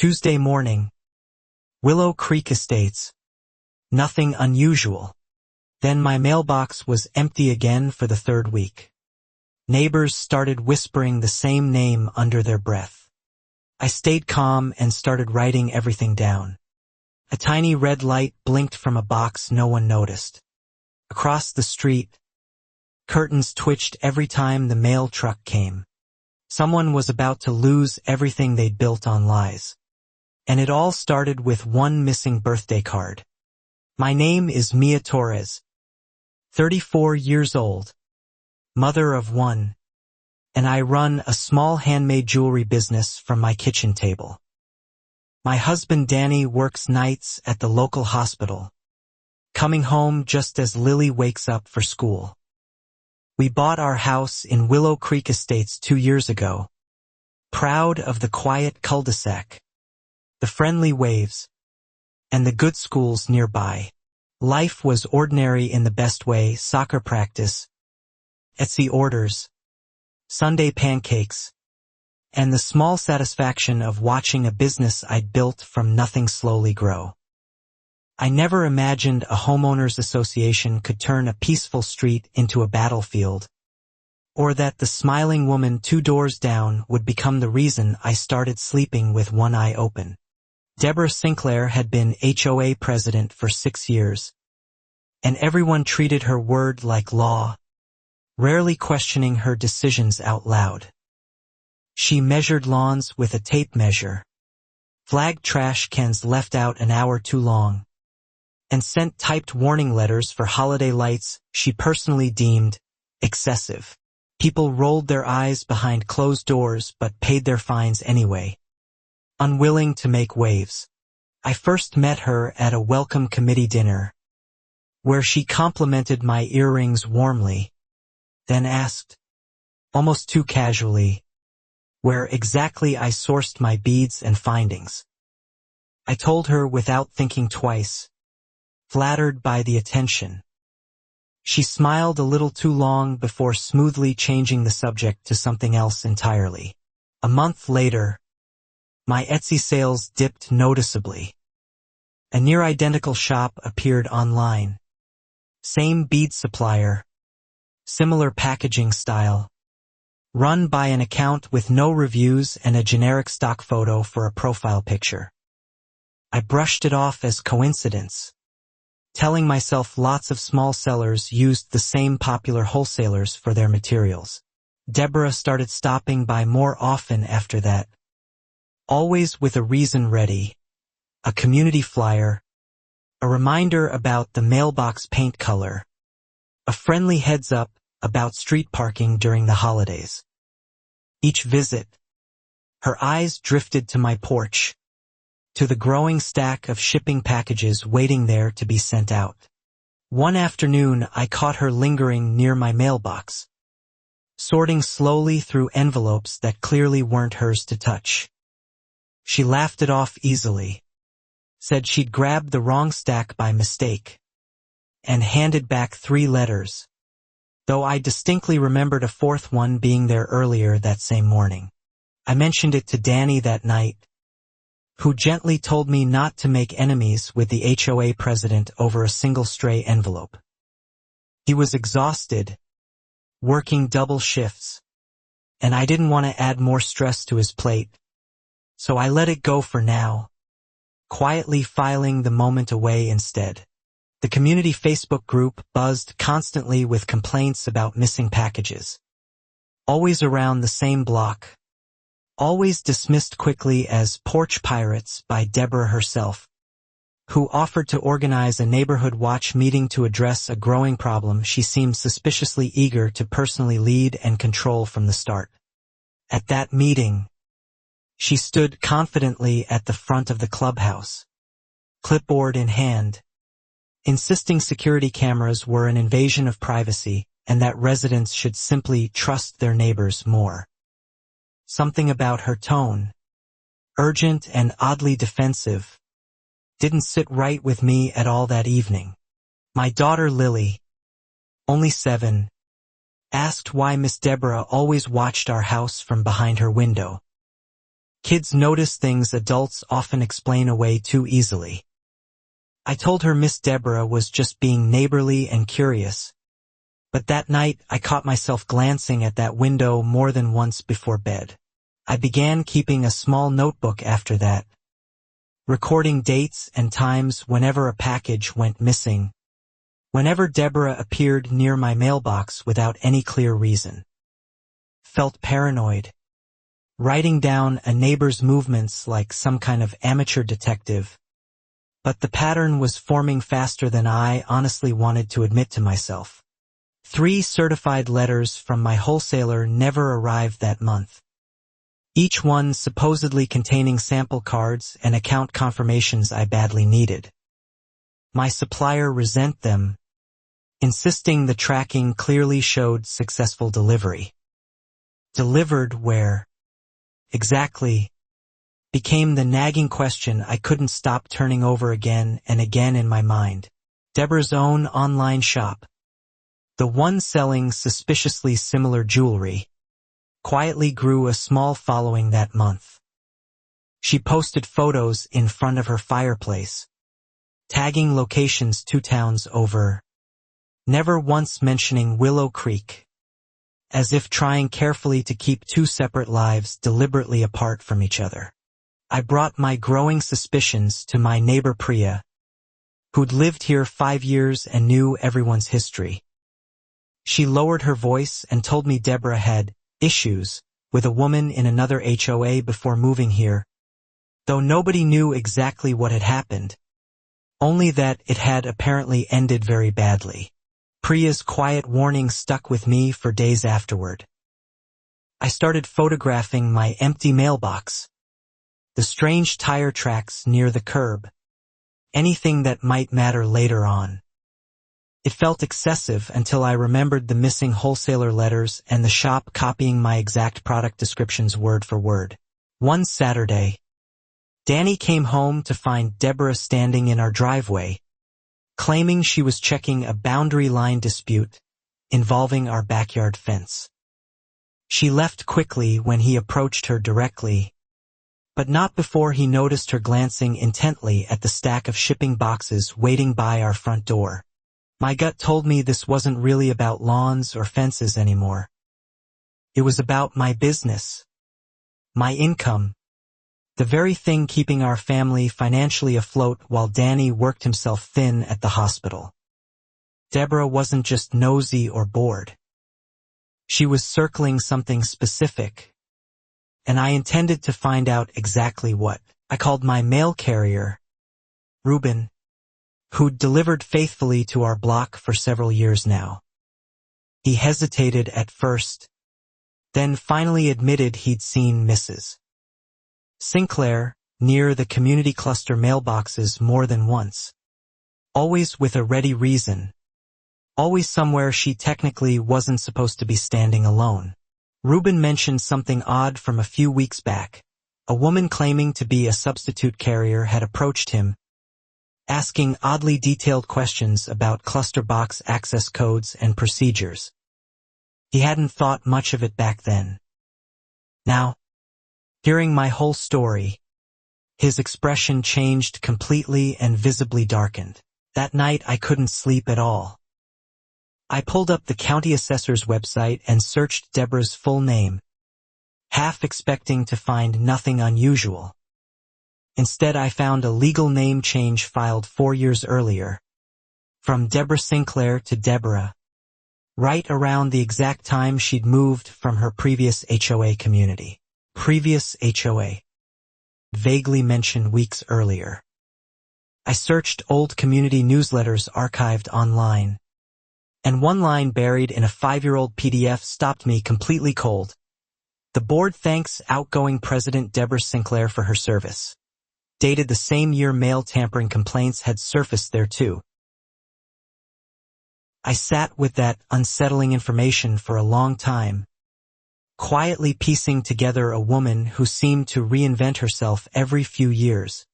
Tuesday morning. Willow Creek Estates. Nothing unusual. Then my mailbox was empty again for the third week. Neighbors started whispering the same name under their breath. I stayed calm and started writing everything down. A tiny red light blinked from a box no one noticed. Across the street, curtains twitched every time the mail truck came. Someone was about to lose everything they'd built on lies. And it all started with one missing birthday card. My name is Mia Torres, 34 years old, mother of one, and I run a small handmade jewelry business from my kitchen table. My husband Danny works nights at the local hospital, coming home just as Lily wakes up for school. We bought our house in Willow Creek Estates 2 years ago, proud of the quiet cul-de-sac, the friendly waves, and the good schools nearby. Life was ordinary in the best way: soccer practice, Etsy orders, Sunday pancakes, and the small satisfaction of watching a business I'd built from nothing slowly grow. I never imagined a homeowners association could turn a peaceful street into a battlefield, or that the smiling woman 2 doors down would become the reason I started sleeping with one eye open. Deborah Sinclair had been HOA president for 6 years, and everyone treated her word like law, rarely questioning her decisions out loud. She measured lawns with a tape measure, flagged trash cans left out an hour too long, and sent typed warning letters for holiday lights she personally deemed excessive. People rolled their eyes behind closed doors but paid their fines anyway, unwilling to make waves. I first met her at a welcome committee dinner, where she complimented my earrings warmly, then asked, almost too casually, where exactly I sourced my beads and findings. I told her without thinking twice, flattered by the attention. She smiled a little too long before smoothly changing the subject to something else entirely. A month later, my Etsy sales dipped noticeably. A near-identical shop appeared online. Same bead supplier, similar packaging style, run by an account with no reviews and a generic stock photo for a profile picture. I brushed it off as coincidence, telling myself lots of small sellers used the same popular wholesalers for their materials. Deborah started stopping by more often after that, always with a reason ready, a community flyer, a reminder about the mailbox paint color, a friendly heads-up about street parking during the holidays. Each visit, her eyes drifted to my porch, to the growing stack of shipping packages waiting there to be sent out. One afternoon, I caught her lingering near my mailbox, sorting slowly through envelopes that clearly weren't hers to touch. She laughed it off easily, said she'd grabbed the wrong stack by mistake, and handed back 3 letters, though I distinctly remembered a 4th one being there earlier that same morning. I mentioned it to Danny that night, who gently told me not to make enemies with the HOA president over a single stray envelope. He was exhausted, working double shifts, and I didn't want to add more stress to his plate, so I let it go for now, quietly filing the moment away instead. The community Facebook group buzzed constantly with complaints about missing packages, always around the same block, always dismissed quickly as porch pirates by Deborah herself, who offered to organize a neighborhood watch meeting to address a growing problem she seemed suspiciously eager to personally lead and control from the start. At that meeting, she stood confidently at the front of the clubhouse, clipboard in hand, insisting security cameras were an invasion of privacy and that residents should simply trust their neighbors more. Something about her tone, urgent and oddly defensive, didn't sit right with me at all that evening. My daughter Lily, only 7, asked why Miss Deborah always watched our house from behind her window. Kids notice things adults often explain away too easily. I told her Miss Deborah was just being neighborly and curious. But that night I caught myself glancing at that window more than once before bed. I began keeping a small notebook after that, recording dates and times whenever a package went missing, whenever Deborah appeared near my mailbox without any clear reason. Felt paranoid, writing down a neighbor's movements like some kind of amateur detective. But the pattern was forming faster than I honestly wanted to admit to myself. 3 certified letters from my wholesaler never arrived that month, each one supposedly containing sample cards and account confirmations I badly needed. My supplier resent them, insisting the tracking clearly showed successful delivery. Delivered where? Exactly, became the nagging question I couldn't stop turning over again and again in my mind. Deborah's own online shop, the one selling suspiciously similar jewelry, quietly grew a small following that month. She posted photos in front of her fireplace, tagging locations 2 towns over, never once mentioning Willow Creek, as if trying carefully to keep 2 separate lives deliberately apart from each other. I brought my growing suspicions to my neighbor Priya, who'd lived here 5 years and knew everyone's history. She lowered her voice and told me Deborah had issues with a woman in another HOA before moving here, though nobody knew exactly what had happened, only that it had apparently ended very badly. Priya's quiet warning stuck with me for days afterward. I started photographing my empty mailbox, the strange tire tracks near the curb, anything that might matter later on. It felt excessive until I remembered the missing wholesaler letters and the shop copying my exact product descriptions word for word. One Saturday, Danny came home to find Deborah standing in our driveway, claiming she was checking a boundary line dispute involving our backyard fence. She left quickly when he approached her directly, but not before he noticed her glancing intently at the stack of shipping boxes waiting by our front door. My gut told me this wasn't really about lawns or fences anymore. It was about my business, my income, the very thing keeping our family financially afloat while Danny worked himself thin at the hospital. Deborah wasn't just nosy or bored. She was circling something specific, and I intended to find out exactly what. I called my mail carrier, Reuben, who'd delivered faithfully to our block for several years now. He hesitated at first, then finally admitted he'd seen Mrs. Sinclair near the community cluster mailboxes more than once, always with a ready reason, always somewhere she technically wasn't supposed to be standing alone. Reuben mentioned something odd from a few weeks back. A woman claiming to be a substitute carrier had approached him, asking oddly detailed questions about cluster box access codes and procedures. He hadn't thought much of it back then. Now, hearing my whole story, his expression changed completely and visibly darkened. That night I couldn't sleep at all. I pulled up the county assessor's website and searched Deborah's full name, half expecting to find nothing unusual. Instead, I found a legal name change filed 4 years earlier, from Deborah Sinclair to Deborah, right around the exact time she'd moved from her previous HOA community. Previous HOA, vaguely mentioned weeks earlier. I searched old community newsletters archived online, and one line buried in a 5-year-old PDF stopped me completely cold. The board thanks outgoing President Deborah Sinclair for her service. Dated the same year mail tampering complaints had surfaced there too. I sat with that unsettling information for a long time, quietly piecing together a woman who seemed to reinvent herself every few years,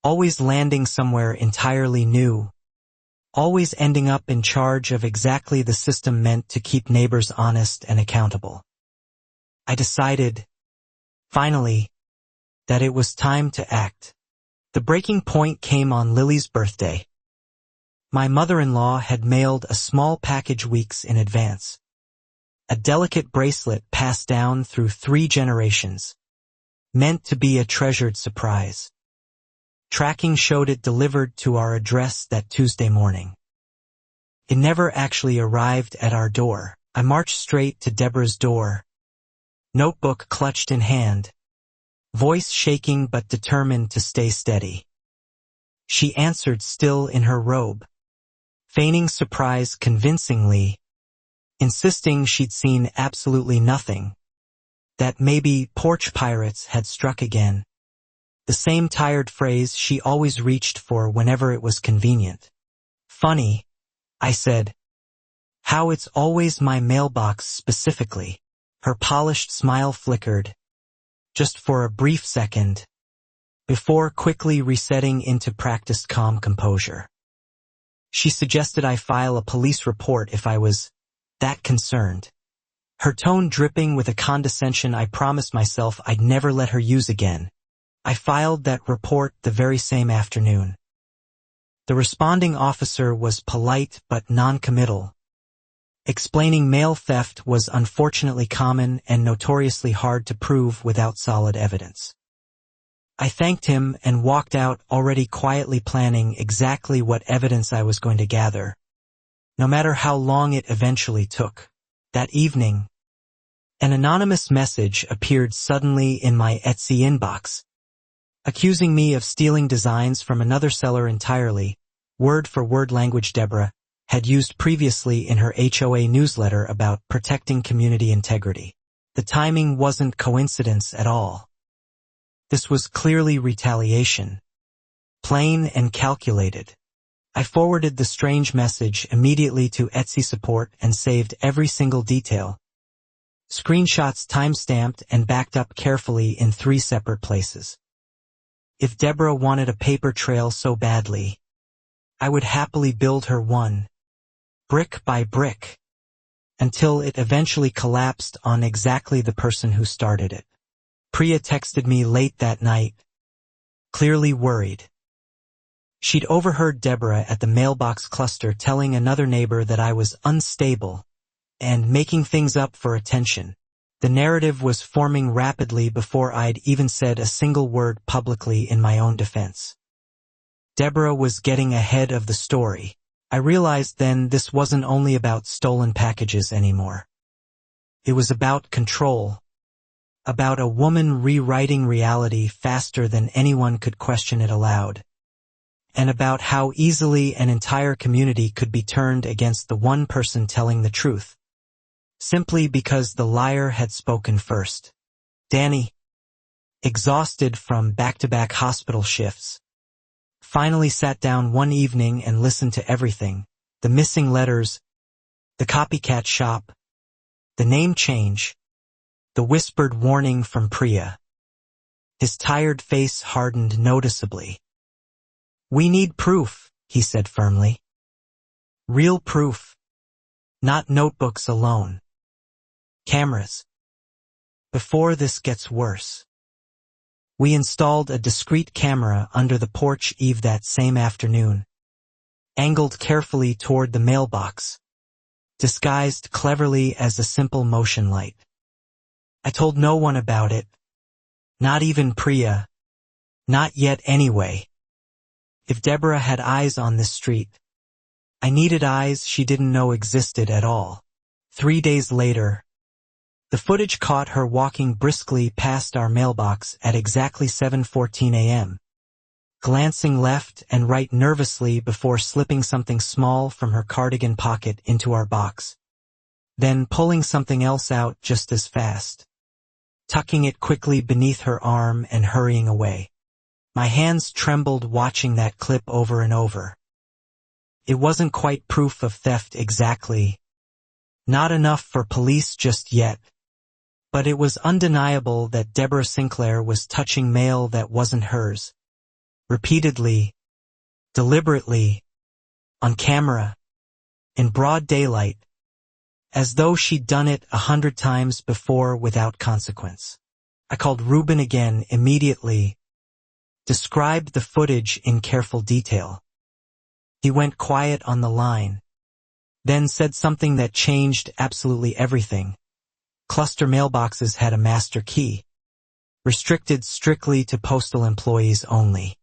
always landing somewhere entirely new, always ending up in charge of exactly the system meant to keep neighbors honest and accountable. I decided, finally, that it was time to act. The breaking point came on Lily's birthday. My mother-in-law had mailed a small package weeks in advance. A delicate bracelet passed down through 3 generations, meant to be a treasured surprise. Tracking showed it delivered to our address that Tuesday morning. It never actually arrived at our door. I marched straight to Deborah's door, notebook clutched in hand, voice shaking but determined to stay steady. She answered still in her robe, feigning surprise convincingly, insisting she'd seen absolutely nothing, that maybe porch pirates had struck again. The same tired phrase she always reached for whenever it was convenient. Funny, I said. How it's always my mailbox specifically. Her polished smile flickered, just for a brief second, before quickly resetting into practiced calm composure. She suggested I file a police report if I was that concerned, her tone dripping with a condescension I promised myself I'd never let her use again. I filed that report the very same afternoon. The responding officer was polite but non-committal, explaining mail theft was unfortunately common and notoriously hard to prove without solid evidence. I thanked him and walked out, already quietly planning exactly what evidence I was going to gather, no matter how long it eventually took. That evening, an anonymous message appeared suddenly in my Etsy inbox, accusing me of stealing designs from another seller entirely, word-for-word language Deborah had used previously in her HOA newsletter about protecting community integrity. The timing wasn't coincidence at all. This was clearly retaliation, plain and calculated. I forwarded the strange message immediately to Etsy support and saved every single detail. Screenshots time-stamped and backed up carefully in 3 separate places. If Deborah wanted a paper trail so badly, I would happily build her one, brick by brick, until it eventually collapsed on exactly the person who started it. Priya texted me late that night, clearly worried. She'd overheard Deborah at the mailbox cluster telling another neighbor that I was unstable and making things up for attention. The narrative was forming rapidly before I'd even said a single word publicly in my own defense. Deborah was getting ahead of the story. I realized then this wasn't only about stolen packages anymore. It was about control, about a woman rewriting reality faster than anyone could question it aloud, and about how easily an entire community could be turned against the one person telling the truth, simply because the liar had spoken first. Danny, exhausted from back-to-back hospital shifts, finally sat down one evening and listened to everything: the missing letters, the copycat shop, the name change, the whispered warning from Priya. His tired face hardened noticeably. "We need proof," he said firmly. "Real proof. Not notebooks alone. Cameras. Before this gets worse." We installed a discreet camera under the porch eave that same afternoon, angled carefully toward the mailbox, disguised cleverly as a simple motion light. I told no one about it, not even Priya, not yet anyway. If Deborah had eyes on this street, I needed eyes she didn't know existed at all. 3 days later, the footage caught her walking briskly past our mailbox at exactly 7:14 a.m., glancing left and right nervously before slipping something small from her cardigan pocket into our box, then pulling something else out just as fast, tucking it quickly beneath her arm and hurrying away. My hands trembled watching that clip over and over. It wasn't quite proof of theft exactly, not enough for police just yet, but it was undeniable that Deborah Sinclair was touching mail that wasn't hers, repeatedly, deliberately, on camera, in broad daylight, as though she'd done it 100 times before without consequence. I called Ruben again immediately, described the footage in careful detail. He went quiet on the line, then said something that changed absolutely everything. Cluster mailboxes had a master key, restricted strictly to postal employees only.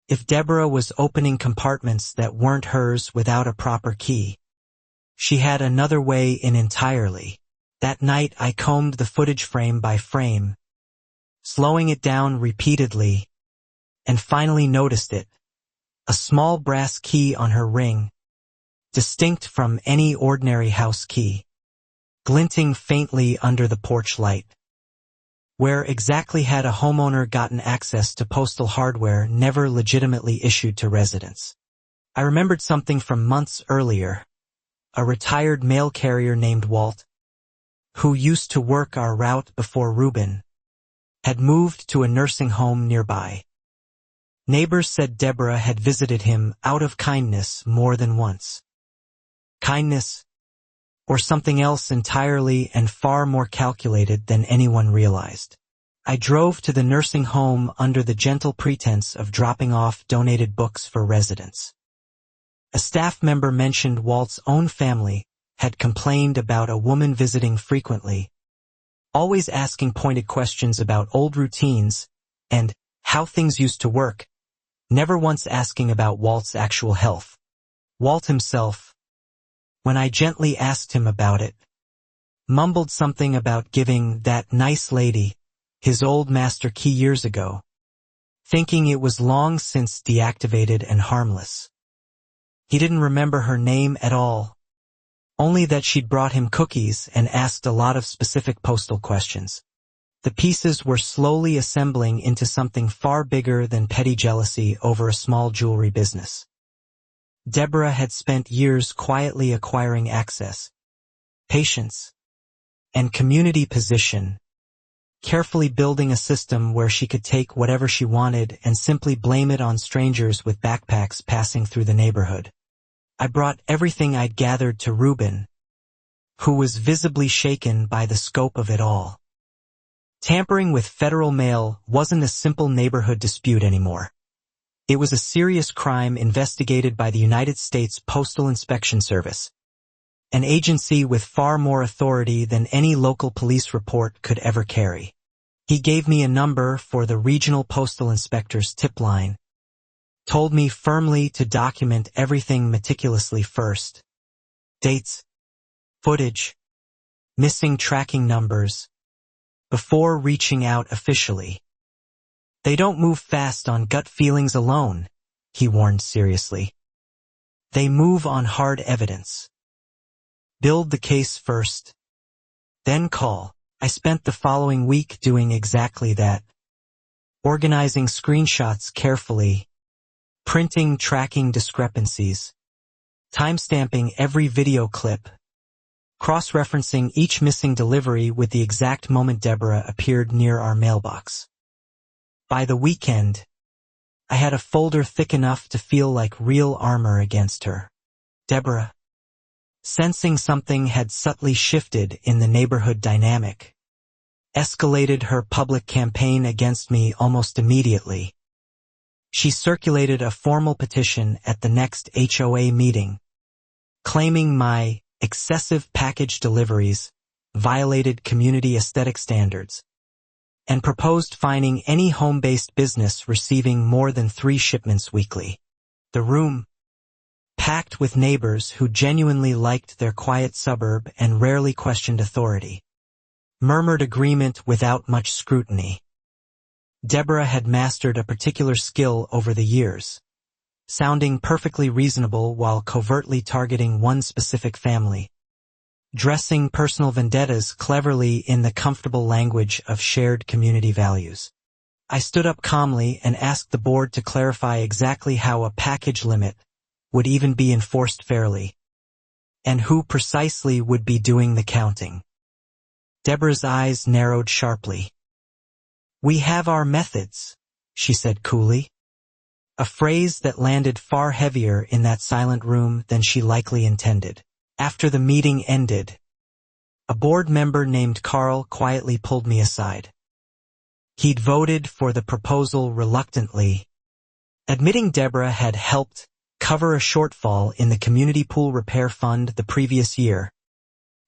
If Deborah was opening compartments that weren't hers without a proper key, she had another way in entirely. That night I combed the footage frame by frame, slowing it down repeatedly, and finally noticed it. A small brass key on her ring, distinct from any ordinary house key, glinting faintly under the porch light. Where exactly had a homeowner gotten access to postal hardware never legitimately issued to residents? I remembered something from months earlier. A retired mail carrier named Walt, who used to work our route before Ruben, had moved to a nursing home nearby. Neighbors said Deborah had visited him out of kindness more than once. Kindness, or something else entirely and far more calculated than anyone realized. I drove to the nursing home under the gentle pretense of dropping off donated books for residents. A staff member mentioned Walt's own family had complained about a woman visiting frequently, always asking pointed questions about old routines and how things used to work, never once asking about Walt's actual health. Walt himself, when I gently asked him about it, mumbled something about giving that nice lady his old master key years ago, thinking it was long since deactivated and harmless. He didn't remember her name at all, only that she'd brought him cookies and asked a lot of specific postal questions. The pieces were slowly assembling into something far bigger than petty jealousy over a small jewelry business. Deborah had spent years quietly acquiring access, patience, and community position, carefully building a system where she could take whatever she wanted and simply blame it on strangers with backpacks passing through the neighborhood. I brought everything I'd gathered to Ruben, who was visibly shaken by the scope of it all. Tampering with federal mail wasn't a simple neighborhood dispute anymore. It was a serious crime investigated by the United States Postal Inspection Service, an agency with far more authority than any local police report could ever carry. He gave me a number for the regional postal inspector's tip line, told me firmly to document everything meticulously first. Dates, footage, missing tracking numbers, before reaching out officially. They don't move fast on gut feelings alone, he warned seriously. They move on hard evidence. Build the case first, then call. I spent the following week doing exactly that, organizing screenshots carefully, printing tracking discrepancies, timestamping every video clip, cross-referencing each missing delivery with the exact moment Deborah appeared near our mailbox. By the weekend, I had a folder thick enough to feel like real armor against her. Deborah, sensing something had subtly shifted in the neighborhood dynamic, escalated her public campaign against me almost immediately. She circulated a formal petition at the next HOA meeting, claiming my excessive package deliveries violated community aesthetic standards, and proposed fining any home-based business receiving more than 3 shipments weekly. The room, packed with neighbors who genuinely liked their quiet suburb and rarely questioned authority, murmured agreement without much scrutiny. Deborah had mastered a particular skill over the years, sounding perfectly reasonable while covertly targeting one specific family, dressing personal vendettas cleverly in the comfortable language of shared community values. I stood up calmly and asked the board to clarify exactly how a package limit would even be enforced fairly, and who precisely would be doing the counting. Deborah's eyes narrowed sharply. "We have our methods," she said coolly, a phrase that landed far heavier in that silent room than she likely intended. After the meeting ended, a board member named Carl quietly pulled me aside. He'd voted for the proposal reluctantly, admitting Deborah had helped cover a shortfall in the community pool repair fund the previous year,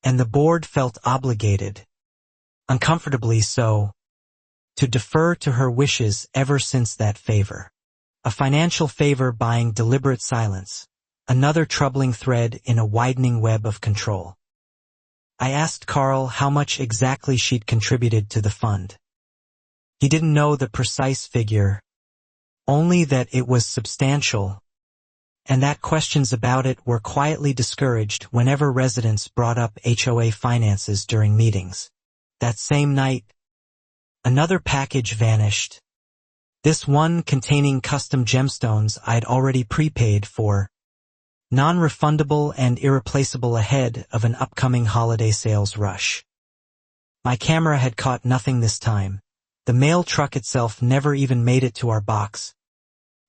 and the board felt obligated, uncomfortably so, to defer to her wishes ever since that favor. A financial favor buying deliberate silence, another troubling thread in a widening web of control. I asked Carl how much exactly she'd contributed to the fund. He didn't know the precise figure, only that it was substantial, and that questions about it were quietly discouraged whenever residents brought up HOA finances during meetings. That same night, another package vanished. This one containing custom gemstones I'd already prepaid for, non-refundable and irreplaceable ahead of an upcoming holiday sales rush. My camera had caught nothing this time. The mail truck itself never even made it to our box,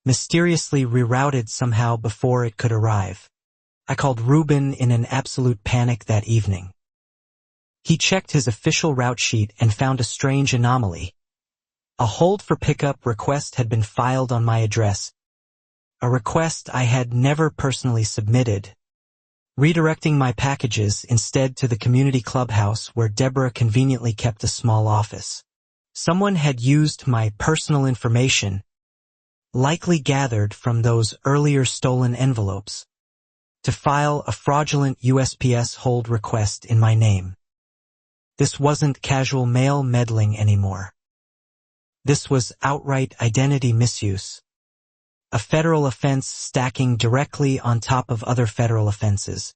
mysteriously rerouted somehow before it could arrive. I called Ruben in an absolute panic that evening. He checked his official route sheet and found a strange anomaly. A hold for pickup request had been filed on my address, a request I had never personally submitted, redirecting my packages instead to the community clubhouse where Deborah conveniently kept a small office. Someone had used my personal information, likely gathered from those earlier stolen envelopes, to file a fraudulent USPS hold request in my name. This wasn't casual mail meddling anymore. This was outright identity misuse, a federal offense stacking directly on top of other federal offenses,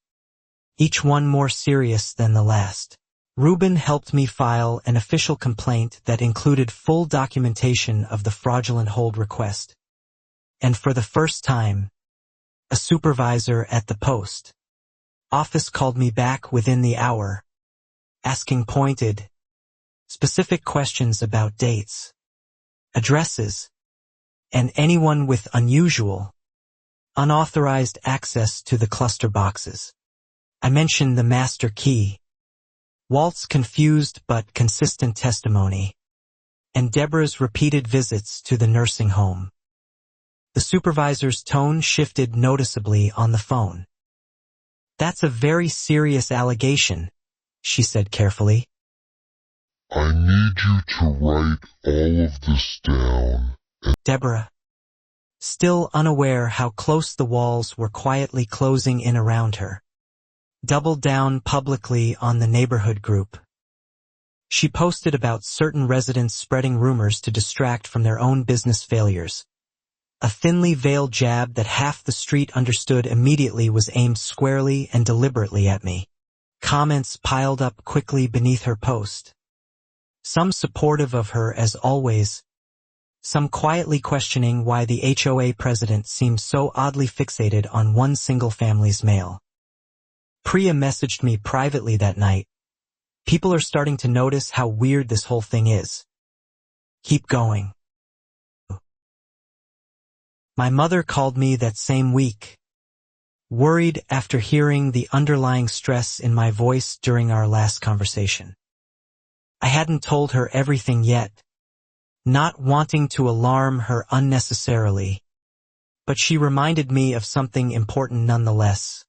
each one more serious than the last. Ruben helped me file an official complaint that included full documentation of the fraudulent hold request. And for the first time, a supervisor at the post office called me back within the hour, asking pointed, specific questions about dates, addresses, and anyone with unusual, unauthorized access to the cluster boxes. I mentioned the master key, Walt's confused but consistent testimony, and Deborah's repeated visits to the nursing home. The supervisor's tone shifted noticeably on the phone. "That's a very serious allegation," she said carefully. "I need you to write all of this down." Deborah, still unaware how close the walls were quietly closing in around her, doubled down publicly on the neighborhood group. She posted about certain residents spreading rumors to distract from their own business failures. A thinly veiled jab that half the street understood immediately was aimed squarely and deliberately at me. Comments piled up quickly beneath her post, some supportive of her as always, some quietly questioning why the HOA president seemed so oddly fixated on one single family's mail. Priya messaged me privately that night. "People are starting to notice how weird this whole thing is. Keep going." My mother called me that same week, worried after hearing the underlying stress in my voice during our last conversation. I hadn't told her everything yet, not wanting to alarm her unnecessarily, but she reminded me of something important nonetheless.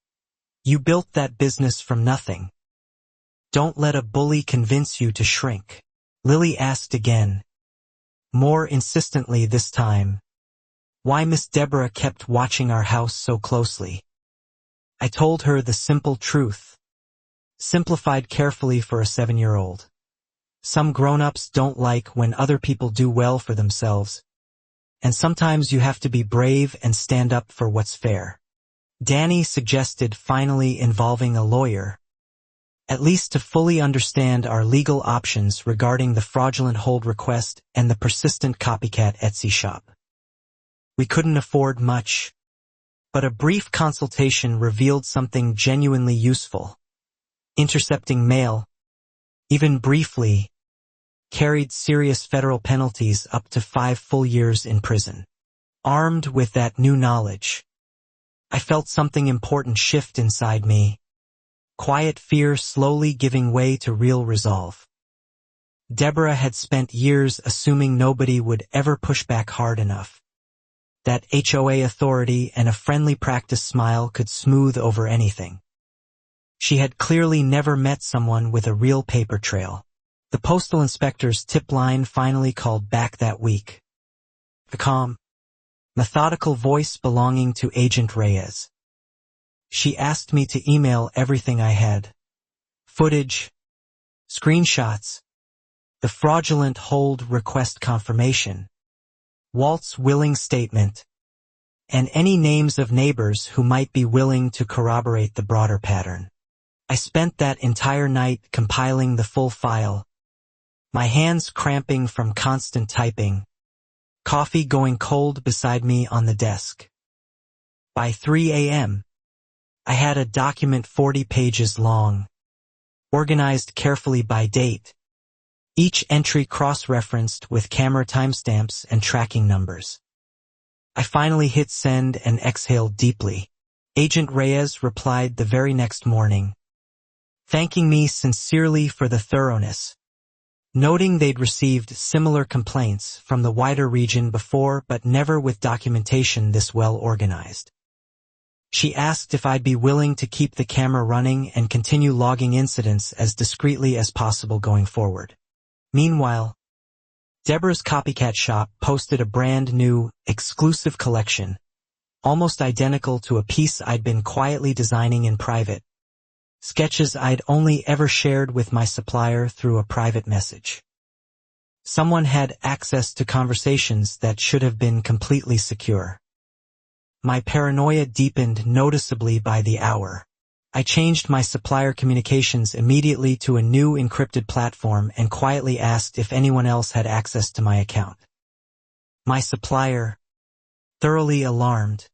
"You built that business from nothing. Don't let a bully convince you to shrink." Lily asked again, more insistently this time, why Miss Deborah kept watching our house so closely. I told her the simple truth, simplified carefully for a 7-year-old. Some grown-ups don't like when other people do well for themselves, and sometimes you have to be brave and stand up for what's fair. Danny suggested finally involving a lawyer, at least to fully understand our legal options regarding the fraudulent hold request and the persistent copycat Etsy shop. We couldn't afford much, but a brief consultation revealed something genuinely useful. Intercepting mail, even briefly, carried serious federal penalties up to 5 full years in prison. Armed with that new knowledge, I felt something important shift inside me, quiet fear slowly giving way to real resolve. Deborah had spent years assuming nobody would ever push back hard enough. That HOA authority and a friendly practice smile could smooth over anything. She had clearly never met someone with a real paper trail. The postal inspector's tip line finally called back that week. The calm, methodical voice belonging to Agent Reyes. She asked me to email everything I had. Footage, screenshots, the fraudulent hold request confirmation, Walt's willing statement, and any names of neighbors who might be willing to corroborate the broader pattern. I spent that entire night compiling the full file, my hands cramping from constant typing, coffee going cold beside me on the desk. By 3 a.m., I had a document 40 pages long, organized carefully by date, each entry cross-referenced with camera timestamps and tracking numbers. I finally hit send and exhaled deeply. Agent Reyes replied the very next morning, thanking me sincerely for the thoroughness, noting they'd received similar complaints from the wider region before but never with documentation this well organized. She asked if I'd be willing to keep the camera running and continue logging incidents as discreetly as possible going forward. Meanwhile, Deborah's copycat shop posted a brand new, exclusive collection, almost identical to a piece I'd been quietly designing in private. Sketches I'd only ever shared with my supplier through a private message. Someone had access to conversations that should have been completely secure. My paranoia deepened noticeably by the hour. I changed my supplier communications immediately to a new encrypted platform and quietly asked if anyone else had access to my account. My supplier, thoroughly alarmed,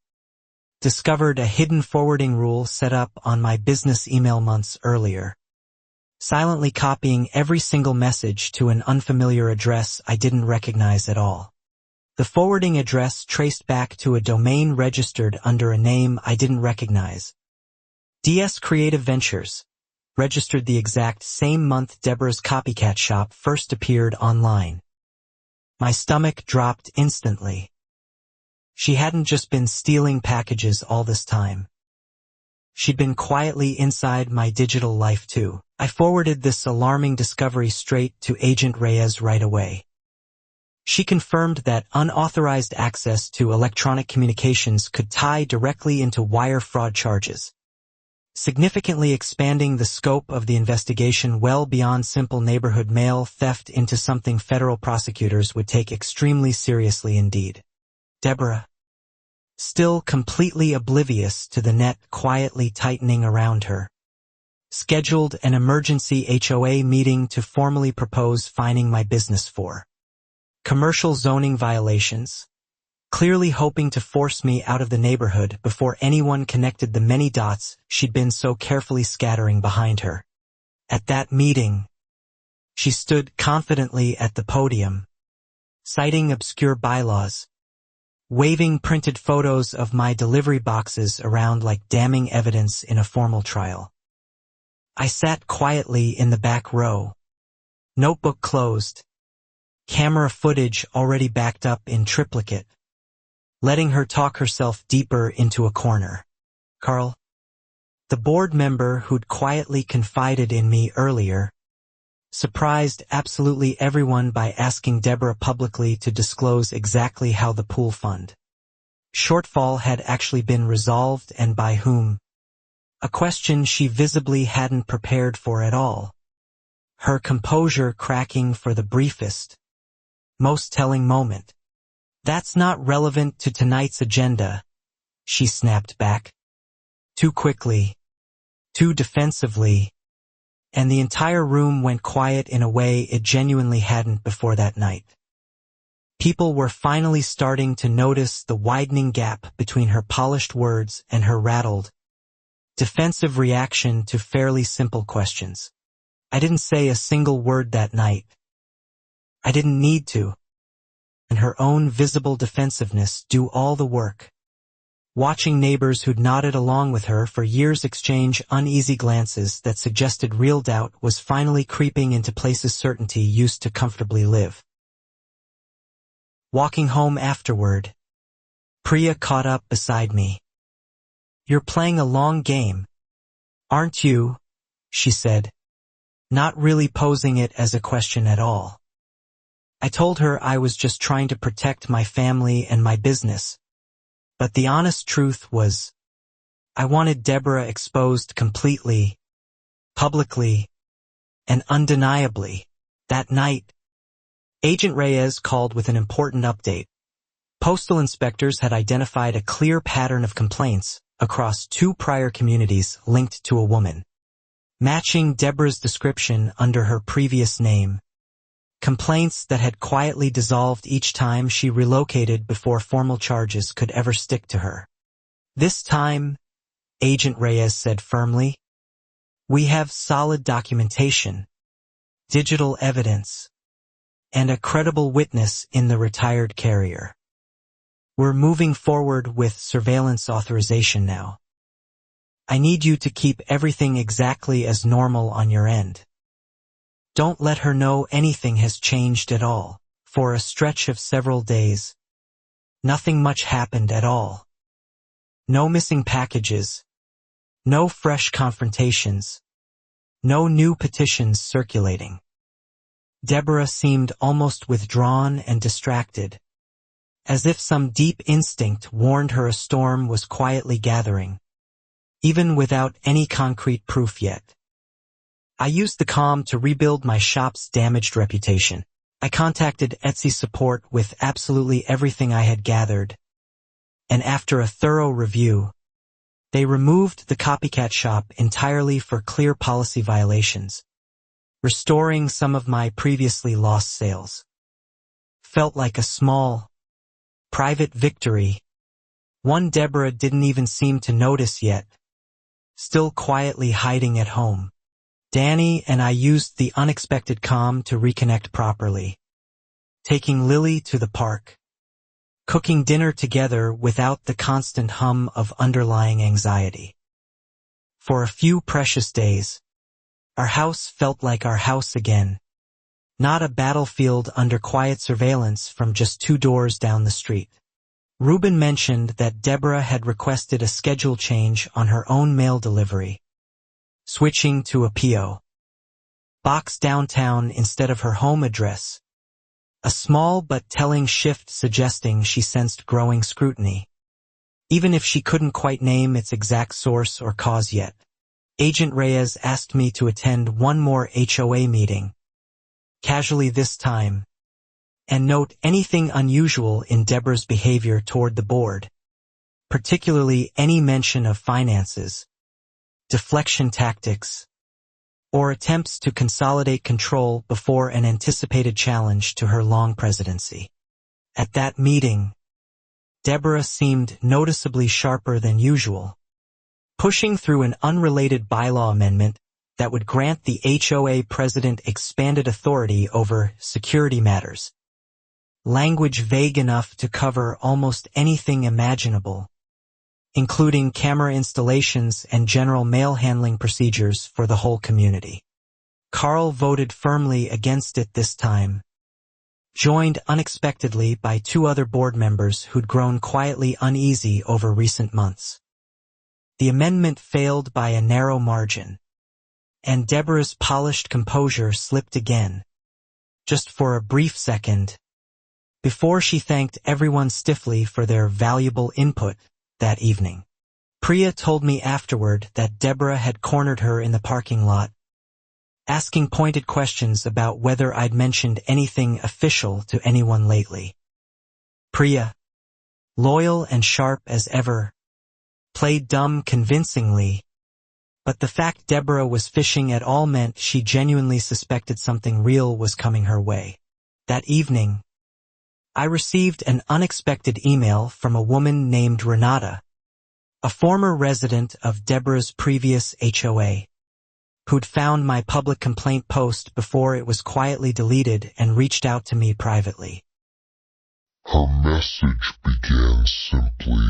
discovered a hidden forwarding rule set up on my business email months earlier, silently copying every single message to an unfamiliar address I didn't recognize at all. The forwarding address traced back to a domain registered under a name I didn't recognize. DS Creative Ventures, registered the exact same month Deborah's copycat shop first appeared online. My stomach dropped instantly. She hadn't just been stealing packages all this time. She'd been quietly inside my digital life too. I forwarded this alarming discovery straight to Agent Reyes right away. She confirmed that unauthorized access to electronic communications could tie directly into wire fraud charges, significantly expanding the scope of the investigation well beyond simple neighborhood mail theft into something federal prosecutors would take extremely seriously indeed. Deborah, still completely oblivious to the net quietly tightening around her, scheduled an emergency HOA meeting to formally propose fining my business for commercial zoning violations, clearly hoping to force me out of the neighborhood before anyone connected the many dots she'd been so carefully scattering behind her. At that meeting, she stood confidently at the podium, citing obscure bylaws, waving printed photos of my delivery boxes around like damning evidence in a formal trial. I sat quietly in the back row, notebook closed, camera footage already backed up in triplicate, letting her talk herself deeper into a corner. Carl, the board member who'd quietly confided in me earlier, surprised absolutely everyone by asking Deborah publicly to disclose exactly how the pool fund shortfall had actually been resolved and by whom. A question she visibly hadn't prepared for at all. Her composure cracking for the briefest, most telling moment. That's not relevant to tonight's agenda, she snapped back. Too quickly, too defensively, and the entire room went quiet in a way it genuinely hadn't before that night. People were finally starting to notice the widening gap between her polished words and her rattled, defensive reaction to fairly simple questions. I didn't say a single word that night. I didn't need to, and her own visible defensiveness do all the work. Watching neighbors who'd nodded along with her for years exchange uneasy glances that suggested real doubt was finally creeping into places certainty used to comfortably live. Walking home afterward, Priya caught up beside me. "You're playing a long game, aren't you?" she said, not really posing it as a question at all. I told her I was just trying to protect my family and my business, but the honest truth was, I wanted Deborah exposed completely, publicly, and undeniably. That night, Agent Reyes called with an important update. Postal inspectors had identified a clear pattern of complaints across 2 prior communities linked to a woman, matching Deborah's description under her previous name. Complaints that had quietly dissolved each time she relocated before formal charges could ever stick to her. "This time," Agent Reyes said firmly, "we have solid documentation, digital evidence, and a credible witness in the retired carrier. We're moving forward with surveillance authorization now. I need you to keep everything exactly as normal on your end. Don't let her know anything has changed at all." For a stretch of several days, nothing much happened at all. No missing packages, no fresh confrontations, no new petitions circulating. Deborah seemed almost withdrawn and distracted, as if some deep instinct warned her a storm was quietly gathering, even without any concrete proof yet. I used the calm to rebuild my shop's damaged reputation. I contacted Etsy support with absolutely everything I had gathered, and after a thorough review, they removed the copycat shop entirely for clear policy violations, restoring some of my previously lost sales. Felt like a small, private victory, one Deborah didn't even seem to notice yet, still quietly hiding at home. Danny and I used the unexpected calm to reconnect properly, taking Lily to the park, cooking dinner together without the constant hum of underlying anxiety. For a few precious days, our house felt like our house again, not a battlefield under quiet surveillance from just 2 doors down the street. Ruben mentioned that Deborah had requested a schedule change on her own mail delivery, switching to a P.O. box downtown instead of her home address, a small but telling shift suggesting she sensed growing scrutiny, even if she couldn't quite name its exact source or cause yet. Agent Reyes asked me to attend one more HOA meeting, casually this time, and note anything unusual in Deborah's behavior toward the board, particularly any mention of finances, deflection tactics, or attempts to consolidate control before an anticipated challenge to her long presidency. At that meeting, Deborah seemed noticeably sharper than usual, pushing through an unrelated bylaw amendment that would grant the HOA president expanded authority over security matters. Language vague enough to cover almost anything imaginable, including camera installations and general mail handling procedures for the whole community. Carl voted firmly against it this time, joined unexpectedly by 2 other board members who'd grown quietly uneasy over recent months. The amendment failed by a narrow margin, and Deborah's polished composure slipped again, just for a brief second, before she thanked everyone stiffly for their valuable input that evening. Priya told me afterward that Deborah had cornered her in the parking lot, asking pointed questions about whether I'd mentioned anything official to anyone lately. Priya, loyal and sharp as ever, played dumb convincingly, but the fact Deborah was fishing at all meant she genuinely suspected something real was coming her way. That evening, I received an unexpected email from a woman named Renata, a former resident of Deborah's previous HOA, who'd found my public complaint post before it was quietly deleted and reached out to me privately. Her message began simply,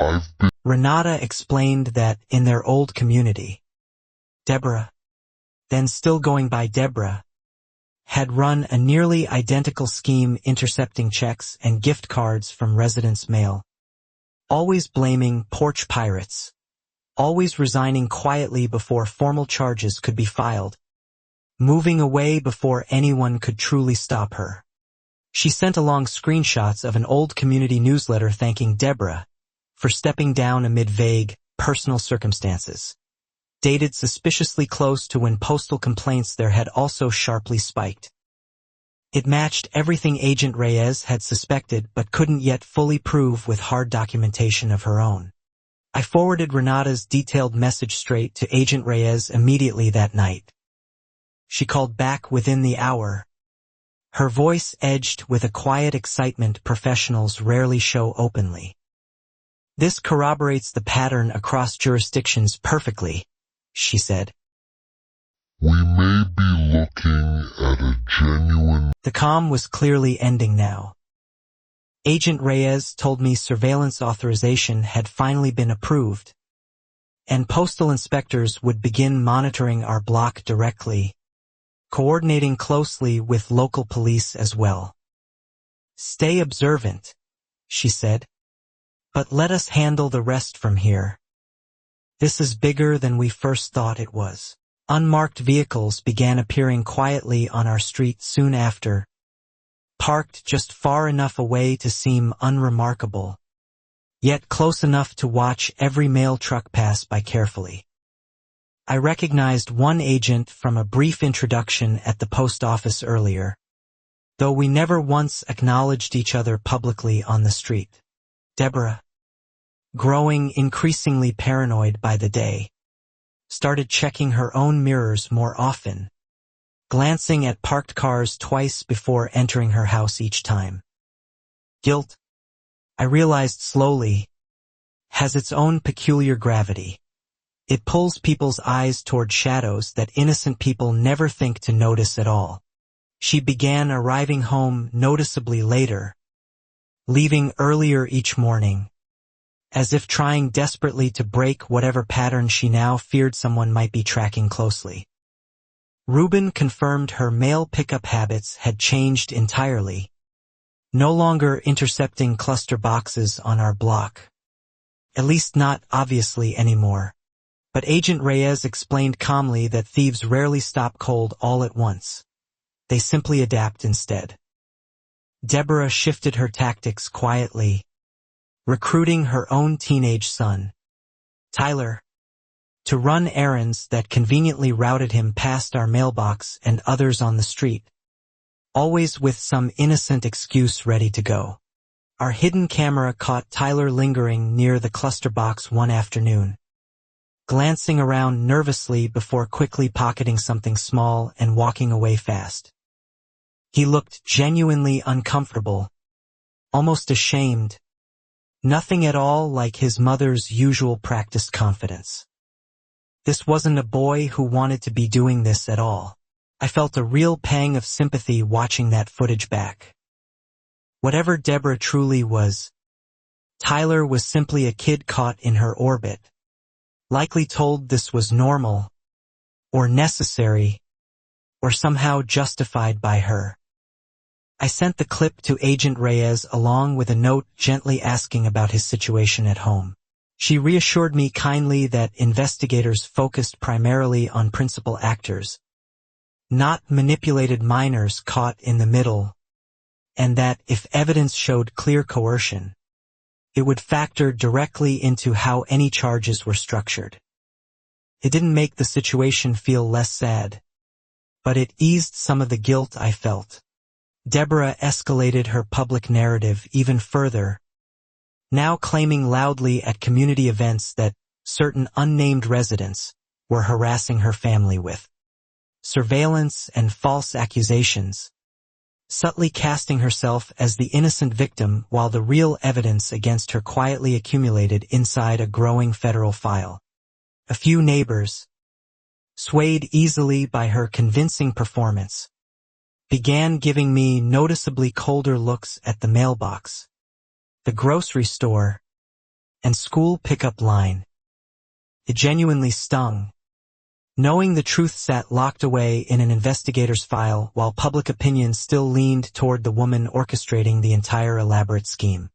I've been Renata explained that in their old community, Deborah, then still going by Deborah, had run a nearly identical scheme intercepting checks and gift cards from residents' mail, always blaming porch pirates, always resigning quietly before formal charges could be filed, moving away before anyone could truly stop her. She sent along screenshots of an old community newsletter thanking Deborah for stepping down amid vague, personal circumstances, dated suspiciously close to when postal complaints there had also sharply spiked. It matched everything Agent Reyes had suspected but couldn't yet fully prove with hard documentation of her own. I forwarded Renata's detailed message straight to Agent Reyes immediately that night. She called back within the hour, her voice edged with a quiet excitement professionals rarely show openly. "This corroborates the pattern across jurisdictions perfectly," she said. We may be looking at a genuine... The calm was clearly ending now. Agent Reyes told me surveillance authorization had finally been approved, and postal inspectors would begin monitoring our block directly, coordinating closely with local police as well. "Stay observant," she said, "but let us handle the rest from here. This is bigger than we first thought it was." Unmarked vehicles began appearing quietly on our street soon after, parked just far enough away to seem unremarkable, yet close enough to watch every mail truck pass by carefully. I recognized one agent from a brief introduction at the post office earlier, though we never once acknowledged each other publicly on the street. Deborah, growing increasingly paranoid by the day, started checking her own mirrors more often, glancing at parked cars twice before entering her house each time. Guilt, I realized slowly, has its own peculiar gravity. It pulls people's eyes toward shadows that innocent people never think to notice at all. She began arriving home noticeably later, leaving earlier each morning, as if trying desperately to break whatever pattern she now feared someone might be tracking closely. Reuben confirmed her mail pickup habits had changed entirely, no longer intercepting cluster boxes on our block, at least not obviously anymore. But Agent Reyes explained calmly that thieves rarely stop cold all at once. They simply adapt instead. Deborah shifted her tactics quietly, recruiting her own teenage son, Tyler, to run errands that conveniently routed him past our mailbox and others on the street, always with some innocent excuse ready to go. Our hidden camera caught Tyler lingering near the cluster box one afternoon, glancing around nervously before quickly pocketing something small and walking away fast. He looked genuinely uncomfortable, almost ashamed, nothing at all like his mother's usual practiced confidence. This wasn't a boy who wanted to be doing this at all. I felt a real pang of sympathy watching that footage back. Whatever Deborah truly was, Tyler was simply a kid caught in her orbit, likely told this was normal, or necessary, or somehow justified by her. I sent the clip to Agent Reyes along with a note gently asking about his situation at home. She reassured me kindly that investigators focused primarily on principal actors, not manipulated minors caught in the middle, and that if evidence showed clear coercion, it would factor directly into how any charges were structured. It didn't make the situation feel less sad, but it eased some of the guilt I felt. Deborah escalated her public narrative even further, now claiming loudly at community events that certain unnamed residents were harassing her family with surveillance and false accusations, subtly casting herself as the innocent victim while the real evidence against her quietly accumulated inside a growing federal file. A few neighbors, swayed easily by her convincing performance, began giving me noticeably colder looks at the mailbox, the grocery store, and school pickup line. It genuinely stung. Knowing the truth sat locked away in an investigator's file while public opinion still leaned toward the woman orchestrating the entire elaborate scheme.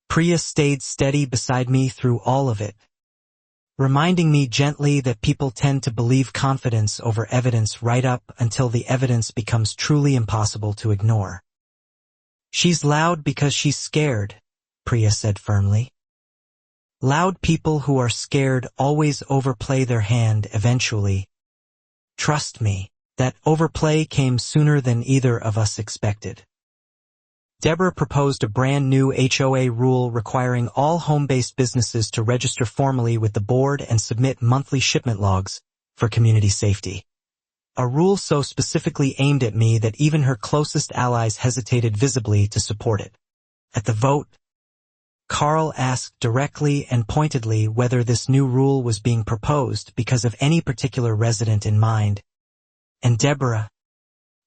Priya stayed steady beside me through all of it, reminding me gently that people tend to believe confidence over evidence right up until the evidence becomes truly impossible to ignore. "She's loud because she's scared," Priya said firmly. "Loud people who are scared always overplay their hand eventually. Trust me, that overplay came sooner than either of us expected." Deborah proposed a brand new HOA rule requiring all home-based businesses to register formally with the board and submit monthly shipment logs for community safety. A rule so specifically aimed at me that even her closest allies hesitated visibly to support it. At the vote, Carl asked directly and pointedly whether this new rule was being proposed because of any particular resident in mind, and Deborah,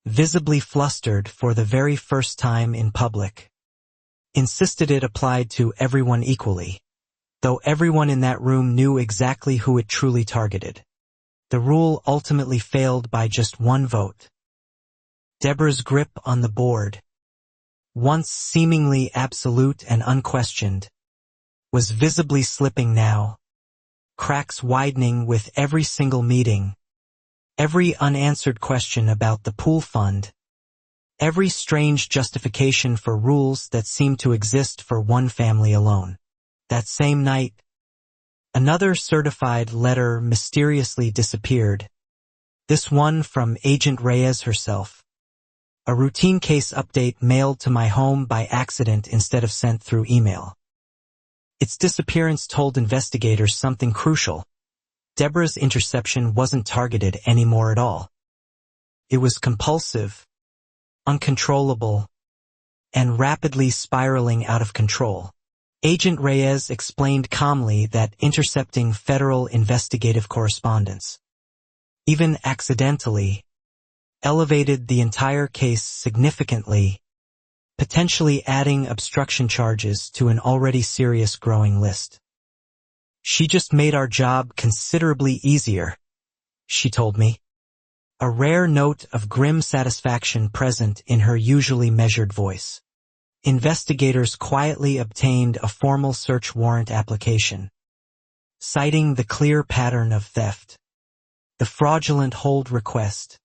visibly flustered for the very first time in public, insisted it applied to everyone equally, though everyone in that room knew exactly who it truly targeted. The rule ultimately failed by just one vote. Deborah's grip on the board, once seemingly absolute and unquestioned, was visibly slipping now, cracks widening with every single meeting, every unanswered question about the pool fund, every strange justification for rules that seemed to exist for one family alone. That same night, another certified letter mysteriously disappeared, this one from Agent Reyes herself. A routine case update mailed to my home by accident instead of sent through email. Its disappearance told investigators something crucial. Deborah's interception wasn't targeted anymore at all. It was compulsive, uncontrollable, and rapidly spiraling out of control. Agent Reyes explained calmly that intercepting federal investigative correspondence, even accidentally, elevated the entire case significantly, potentially adding obstruction charges to an already serious growing list. "She just made our job considerably easier," she told me, a rare note of grim satisfaction present in her usually measured voice. Investigators quietly obtained a formal search warrant application, citing the clear pattern of theft, the fraudulent hold request,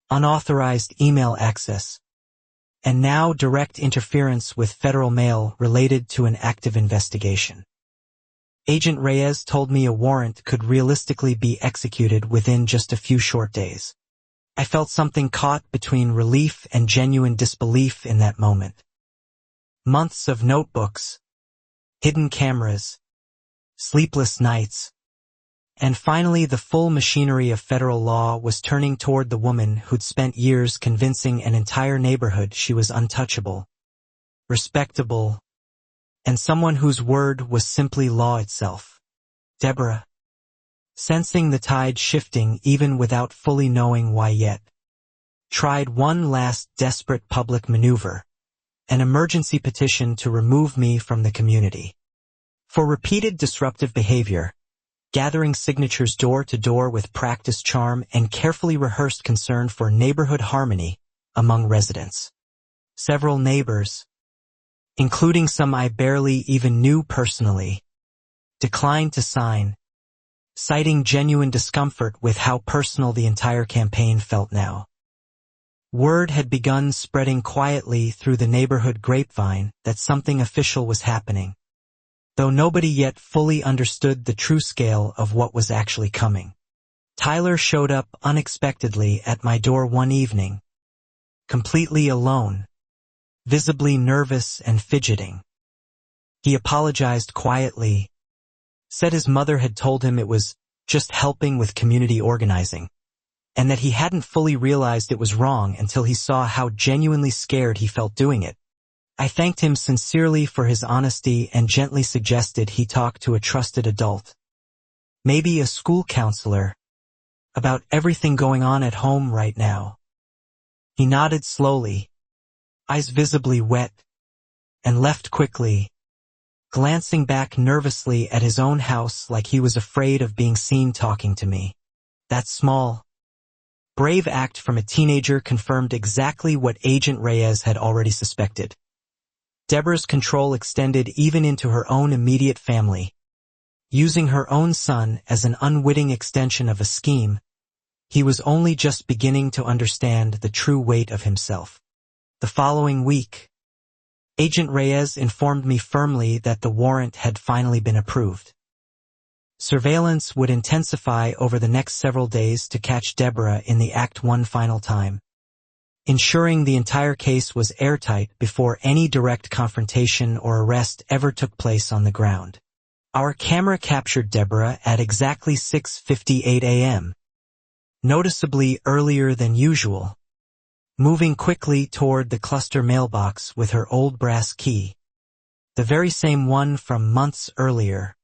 unauthorized email access, and now direct interference with federal mail related to an active investigation. Agent Reyes told me a warrant could realistically be executed within just a few short days. I felt something caught between relief and genuine disbelief in that moment. Months of notebooks, hidden cameras, sleepless nights, and finally the full machinery of federal law was turning toward the woman who'd spent years convincing an entire neighborhood she was untouchable, respectable, and someone whose word was simply law itself. Deborah, sensing the tide shifting even without fully knowing why yet, tried one last desperate public maneuver, an emergency petition to remove me from the community. For repeated disruptive behavior, gathering signatures door to door with practiced charm and carefully rehearsed concern for neighborhood harmony among residents. Several neighbors, including some I barely even knew personally, declined to sign, citing genuine discomfort with how personal the entire campaign felt now. Word had begun spreading quietly through the neighborhood grapevine that something official was happening, though nobody yet fully understood the true scale of what was actually coming. Tyler showed up unexpectedly at my door one evening, completely alone, visibly nervous and fidgeting. He apologized quietly, said his mother had told him it was just helping with community organizing, and that he hadn't fully realized it was wrong until he saw how genuinely scared he felt doing it. I thanked him sincerely for his honesty and gently suggested he talk to a trusted adult, maybe a school counselor, about everything going on at home right now. He nodded slowly, eyes visibly wet, and left quickly, glancing back nervously at his own house like he was afraid of being seen talking to me. That small, brave act from a teenager confirmed exactly what Agent Reyes had already suspected. Deborah's control extended even into her own immediate family. Using her own son as an unwitting extension of a scheme, he was only just beginning to understand the true weight of himself. The following week, Agent Reyes informed me firmly that the warrant had finally been approved. Surveillance would intensify over the next several days to catch Deborah in the act one final time, ensuring the entire case was airtight before any direct confrontation or arrest ever took place on the ground. Our camera captured Deborah at exactly 6:58 a.m., noticeably earlier than usual, moving quickly toward the cluster mailbox with her old brass key, the very same one from months earlier,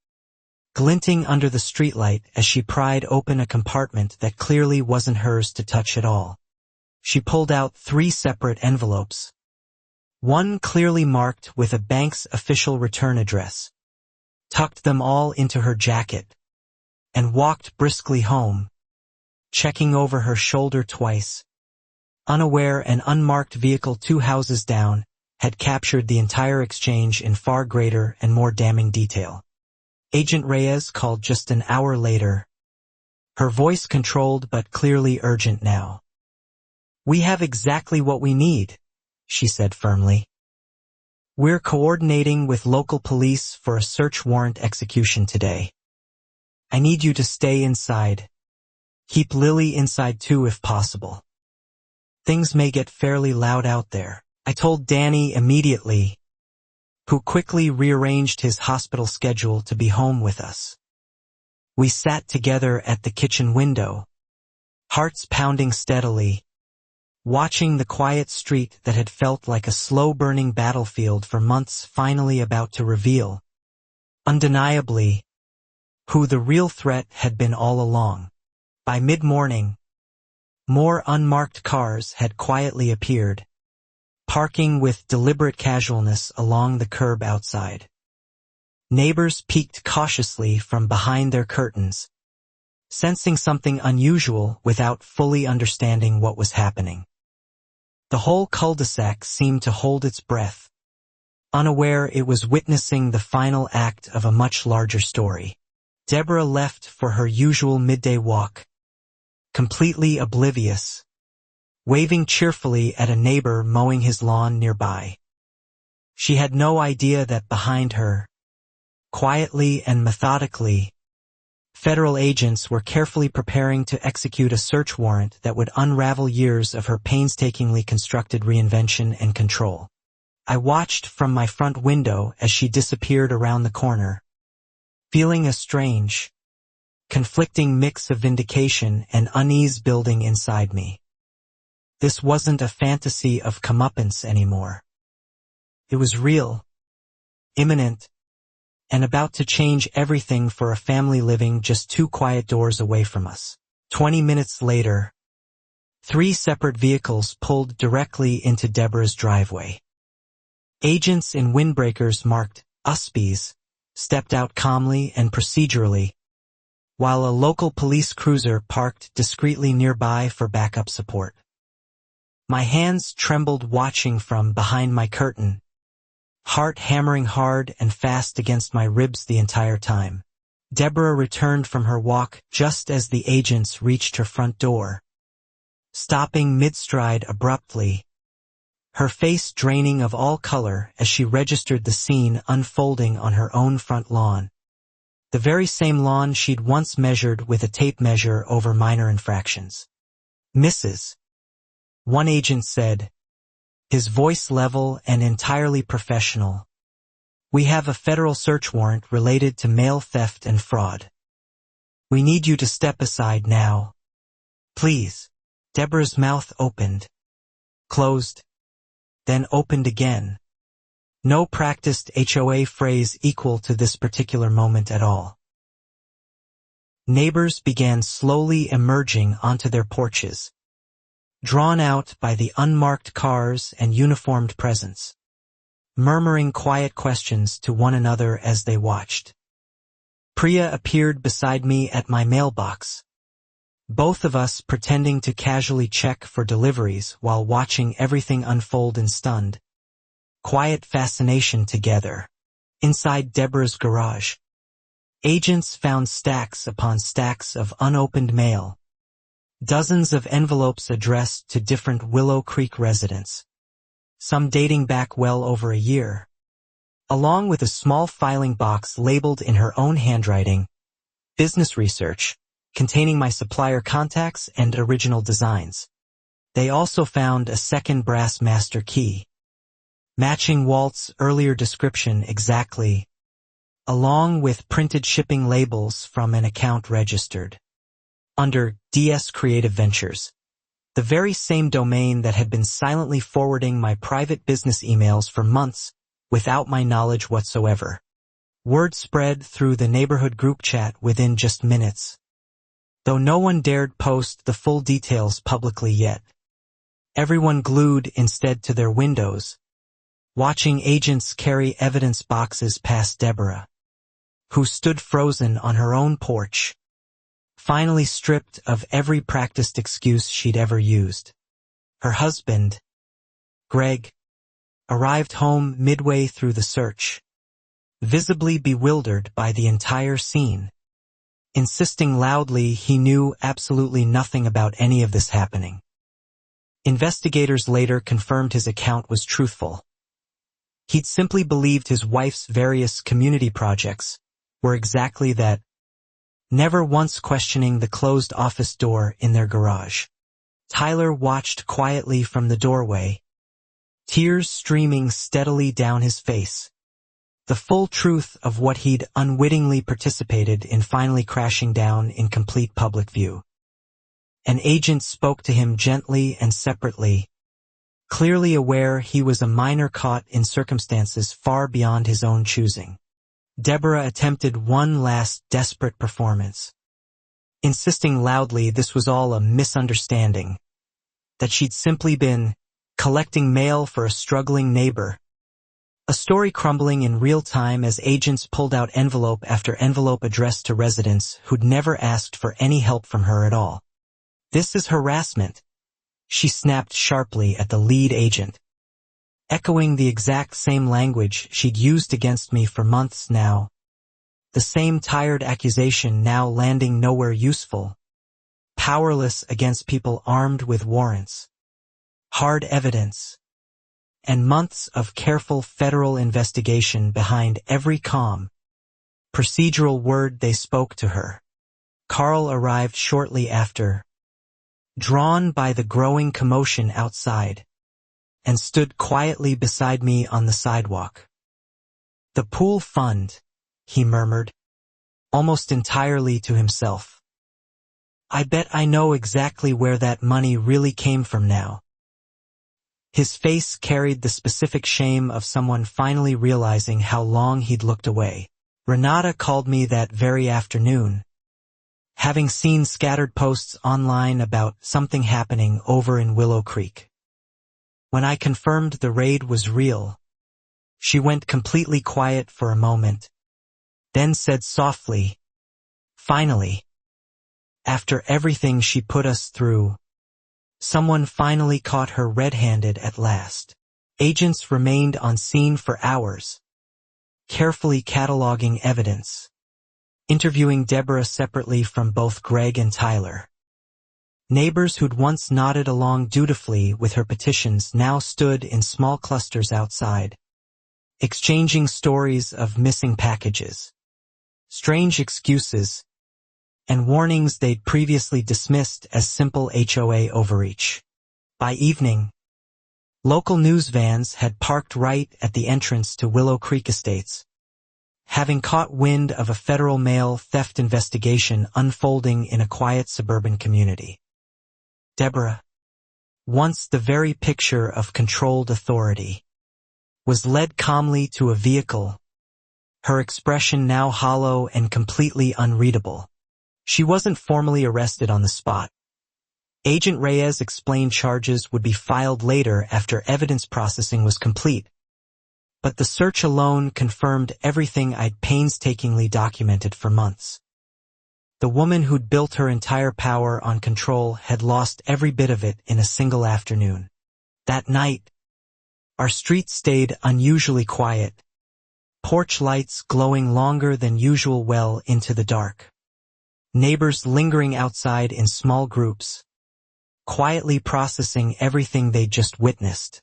glinting under the streetlight as she pried open a compartment that clearly wasn't hers to touch at all. She pulled out 3 separate envelopes, one clearly marked with a bank's official return address, tucked them all into her jacket, and walked briskly home, checking over her shoulder twice, unaware an unmarked vehicle 2 houses down had captured the entire exchange in far greater and more damning detail. Agent Reyes called just an hour later, her voice controlled but clearly urgent now. "We have exactly what we need," she said firmly. "We're coordinating with local police for a search warrant execution today. I need you to stay inside. Keep Lily inside too if possible. Things may get fairly loud out there." I told Danny immediately, who quickly rearranged his hospital schedule to be home with us. We sat together at the kitchen window, hearts pounding steadily, watching the quiet street that had felt like a slow-burning battlefield for months finally about to reveal, undeniably, who the real threat had been all along. By mid-morning, more unmarked cars had quietly appeared, parking with deliberate casualness along the curb outside. Neighbors peeked cautiously from behind their curtains, sensing something unusual without fully understanding what was happening. The whole cul-de-sac seemed to hold its breath, unaware it was witnessing the final act of a much larger story. Deborah left for her usual midday walk, completely oblivious, waving cheerfully at a neighbor mowing his lawn nearby. She had no idea that behind her, quietly and methodically, federal agents were carefully preparing to execute a search warrant that would unravel years of her painstakingly constructed reinvention and control. I watched from my front window as she disappeared around the corner, feeling a strange, conflicting mix of vindication and unease building inside me. This wasn't a fantasy of comeuppance anymore. It was real, imminent, and about to change everything for a family living just 2 quiet doors away from us. 20 minutes later, 3 separate vehicles pulled directly into Deborah's driveway. Agents in windbreakers marked USPS stepped out calmly and procedurally, while a local police cruiser parked discreetly nearby for backup support. My hands trembled watching from behind my curtain, heart hammering hard and fast against my ribs the entire time. Deborah returned from her walk just as the agents reached her front door, stopping mid-stride abruptly, her face draining of all color as she registered the scene unfolding on her own front lawn. The very same lawn she'd once measured with a tape measure over minor infractions. "Mrs." one agent said, his voice level and entirely professional. "We have a federal search warrant related to mail theft and fraud. We need you to step aside now. Please." Deborah's mouth opened, closed, then opened again. No practiced HOA phrase equal to this particular moment at all. Neighbors began slowly emerging onto their porches, drawn out by the unmarked cars and uniformed presence. murmuring quiet questions to one another as they watched. Priya appeared beside me at my mailbox, both of us pretending to casually check for deliveries while watching everything unfold in stunned, quiet fascination together. Inside Deborah's garage, agents found stacks upon stacks of unopened mail, dozens of envelopes addressed to different Willow Creek residents, some dating back well over a year, along with a small filing box labeled in her own handwriting, "Business Research," containing my supplier contacts and original designs. They also found a second brass master key, matching Walt's earlier description exactly, along with printed shipping labels from an account registered under DS Creative Ventures, the very same domain that had been silently forwarding my private business emails for months without my knowledge whatsoever. Word spread through the neighborhood group chat within just minutes, though no one dared post the full details publicly yet. Everyone glued instead to their windows, watching agents carry evidence boxes past Deborah, who stood frozen on her own porch, finally stripped of every practiced excuse she'd ever used. Her husband, Greg, arrived home midway through the search, visibly bewildered by the entire scene, insisting loudly he knew absolutely nothing about any of this happening. Investigators later confirmed his account was truthful. He'd simply believed his wife's various community projects were exactly that, never once questioning the closed office door in their garage. Tyler watched quietly from the doorway, tears streaming steadily down his face, the full truth of what he'd unwittingly participated in finally crashing down in complete public view. An agent spoke to him gently and separately, clearly aware he was a minor caught in circumstances far beyond his own choosing. Deborah attempted one last desperate performance, insisting loudly this was all a misunderstanding, that she'd simply been collecting mail for a struggling neighbor. A story crumbling in real time as agents pulled out envelope after envelope addressed to residents who'd never asked for any help from her at all. "This is harassment," she snapped sharply at the lead agent, echoing the exact same language she'd used against me for months now. The same tired accusation now landing nowhere useful, powerless against people armed with warrants, hard evidence, and months of careful federal investigation behind every calm, procedural word they spoke to her. Carl arrived shortly after, drawn by the growing commotion outside, and stood quietly beside me on the sidewalk. "The pool fund," he murmured, almost entirely to himself. "I bet I know exactly where that money really came from now." His face carried the specific shame of someone finally realizing how long he'd looked away. Renata called me that very afternoon, having seen scattered posts online about something happening over in Willow Creek. When I confirmed the raid was real, she went completely quiet for a moment, then said softly, "Finally, after everything she put us through, someone finally caught her red-handed at last." Agents remained on scene for hours, carefully cataloging evidence, interviewing Deborah separately from both Greg and Tyler. Neighbors who'd once nodded along dutifully with her petitions now stood in small clusters outside, exchanging stories of missing packages, strange excuses, and warnings they'd previously dismissed as simple HOA overreach. By evening, local news vans had parked right at the entrance to Willow Creek Estates, having caught wind of a federal mail theft investigation unfolding in a quiet suburban community. Deborah, once the very picture of controlled authority, was led calmly to a vehicle, her expression now hollow and completely unreadable. She wasn't formally arrested on the spot. Agent Reyes explained charges would be filed later after evidence processing was complete. But the search alone confirmed everything I'd painstakingly documented for months. The woman who'd built her entire power on control had lost every bit of it in a single afternoon. That night, our street stayed unusually quiet, porch lights glowing longer than usual well into the dark. Neighbors lingering outside in small groups, quietly processing everything they'd just witnessed.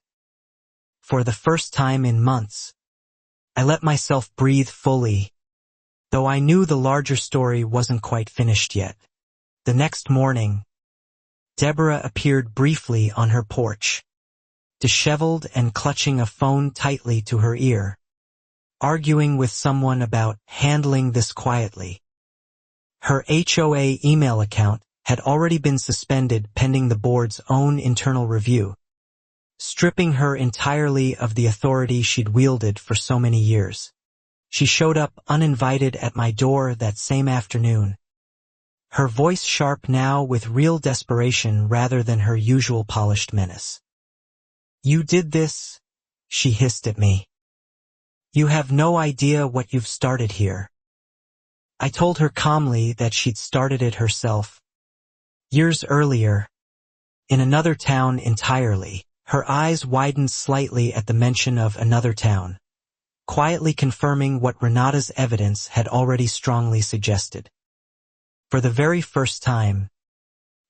For the first time in months, I let myself breathe fully, though I knew the larger story wasn't quite finished yet. The next morning, Deborah appeared briefly on her porch, disheveled and clutching a phone tightly to her ear, arguing with someone about handling this quietly. Her HOA email account had already been suspended pending the board's own internal review, stripping her entirely of the authority she'd wielded for so many years. She showed up uninvited at my door that same afternoon, her voice sharp now with real desperation rather than her usual polished menace. "You did this," she hissed at me. "You have no idea what you've started here." I told her calmly that she'd started it herself, years earlier, in another town entirely. Her eyes widened slightly at the mention of another town, quietly confirming what Renata's evidence had already strongly suggested. For the very first time,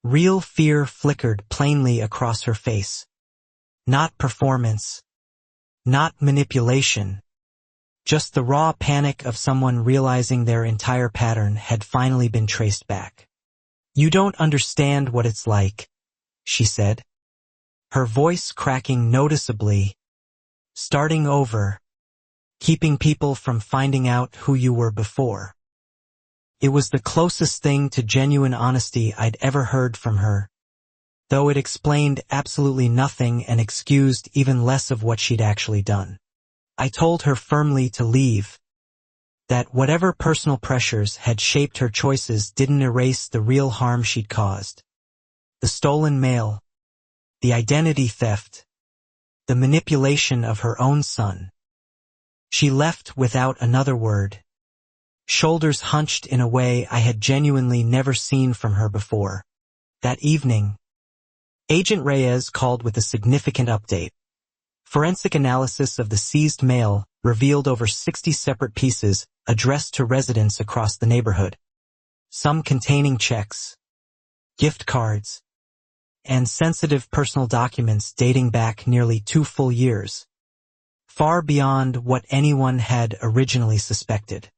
real fear flickered plainly across her face. Not performance, not manipulation, just the raw panic of someone realizing their entire pattern had finally been traced back. "You don't understand what it's like," she said, her voice cracking noticeably, "starting over, keeping people from finding out who you were before." It was the closest thing to genuine honesty I'd ever heard from her, though it explained absolutely nothing and excused even less of what she'd actually done. I told her firmly to leave, that whatever personal pressures had shaped her choices didn't erase the real harm she'd caused. The stolen mail, the identity theft, the manipulation of her own son. She left without another word, shoulders hunched in a way I had genuinely never seen from her before. That evening, Agent Reyes called with a significant update. Forensic analysis of the seized mail revealed over 60 separate pieces addressed to residents across the neighborhood, some containing checks, gift cards, and sensitive personal documents dating back nearly 2 full years, far beyond what anyone had originally suspected.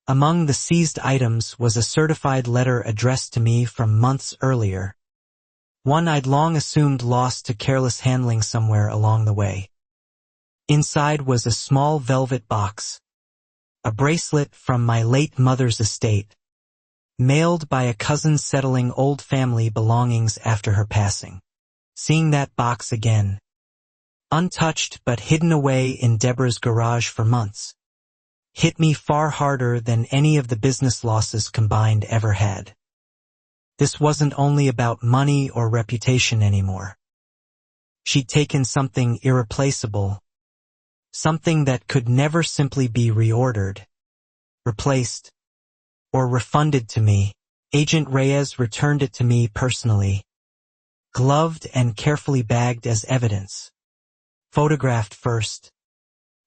Among the seized items was a certified letter addressed to me from months earlier, one I'd long assumed lost to careless handling somewhere along the way. Inside was a small velvet box, a bracelet from my late mother's estate, mailed by a cousin settling old family belongings after her passing. Seeing that box again, untouched but hidden away in Deborah's garage for months, hit me far harder than any of the business losses combined ever had. This wasn't only about money or reputation anymore. She'd taken something irreplaceable, something that could never simply be reordered, replaced, or refunded to me. Agent Reyes returned it to me personally, gloved and carefully bagged as evidence, photographed first,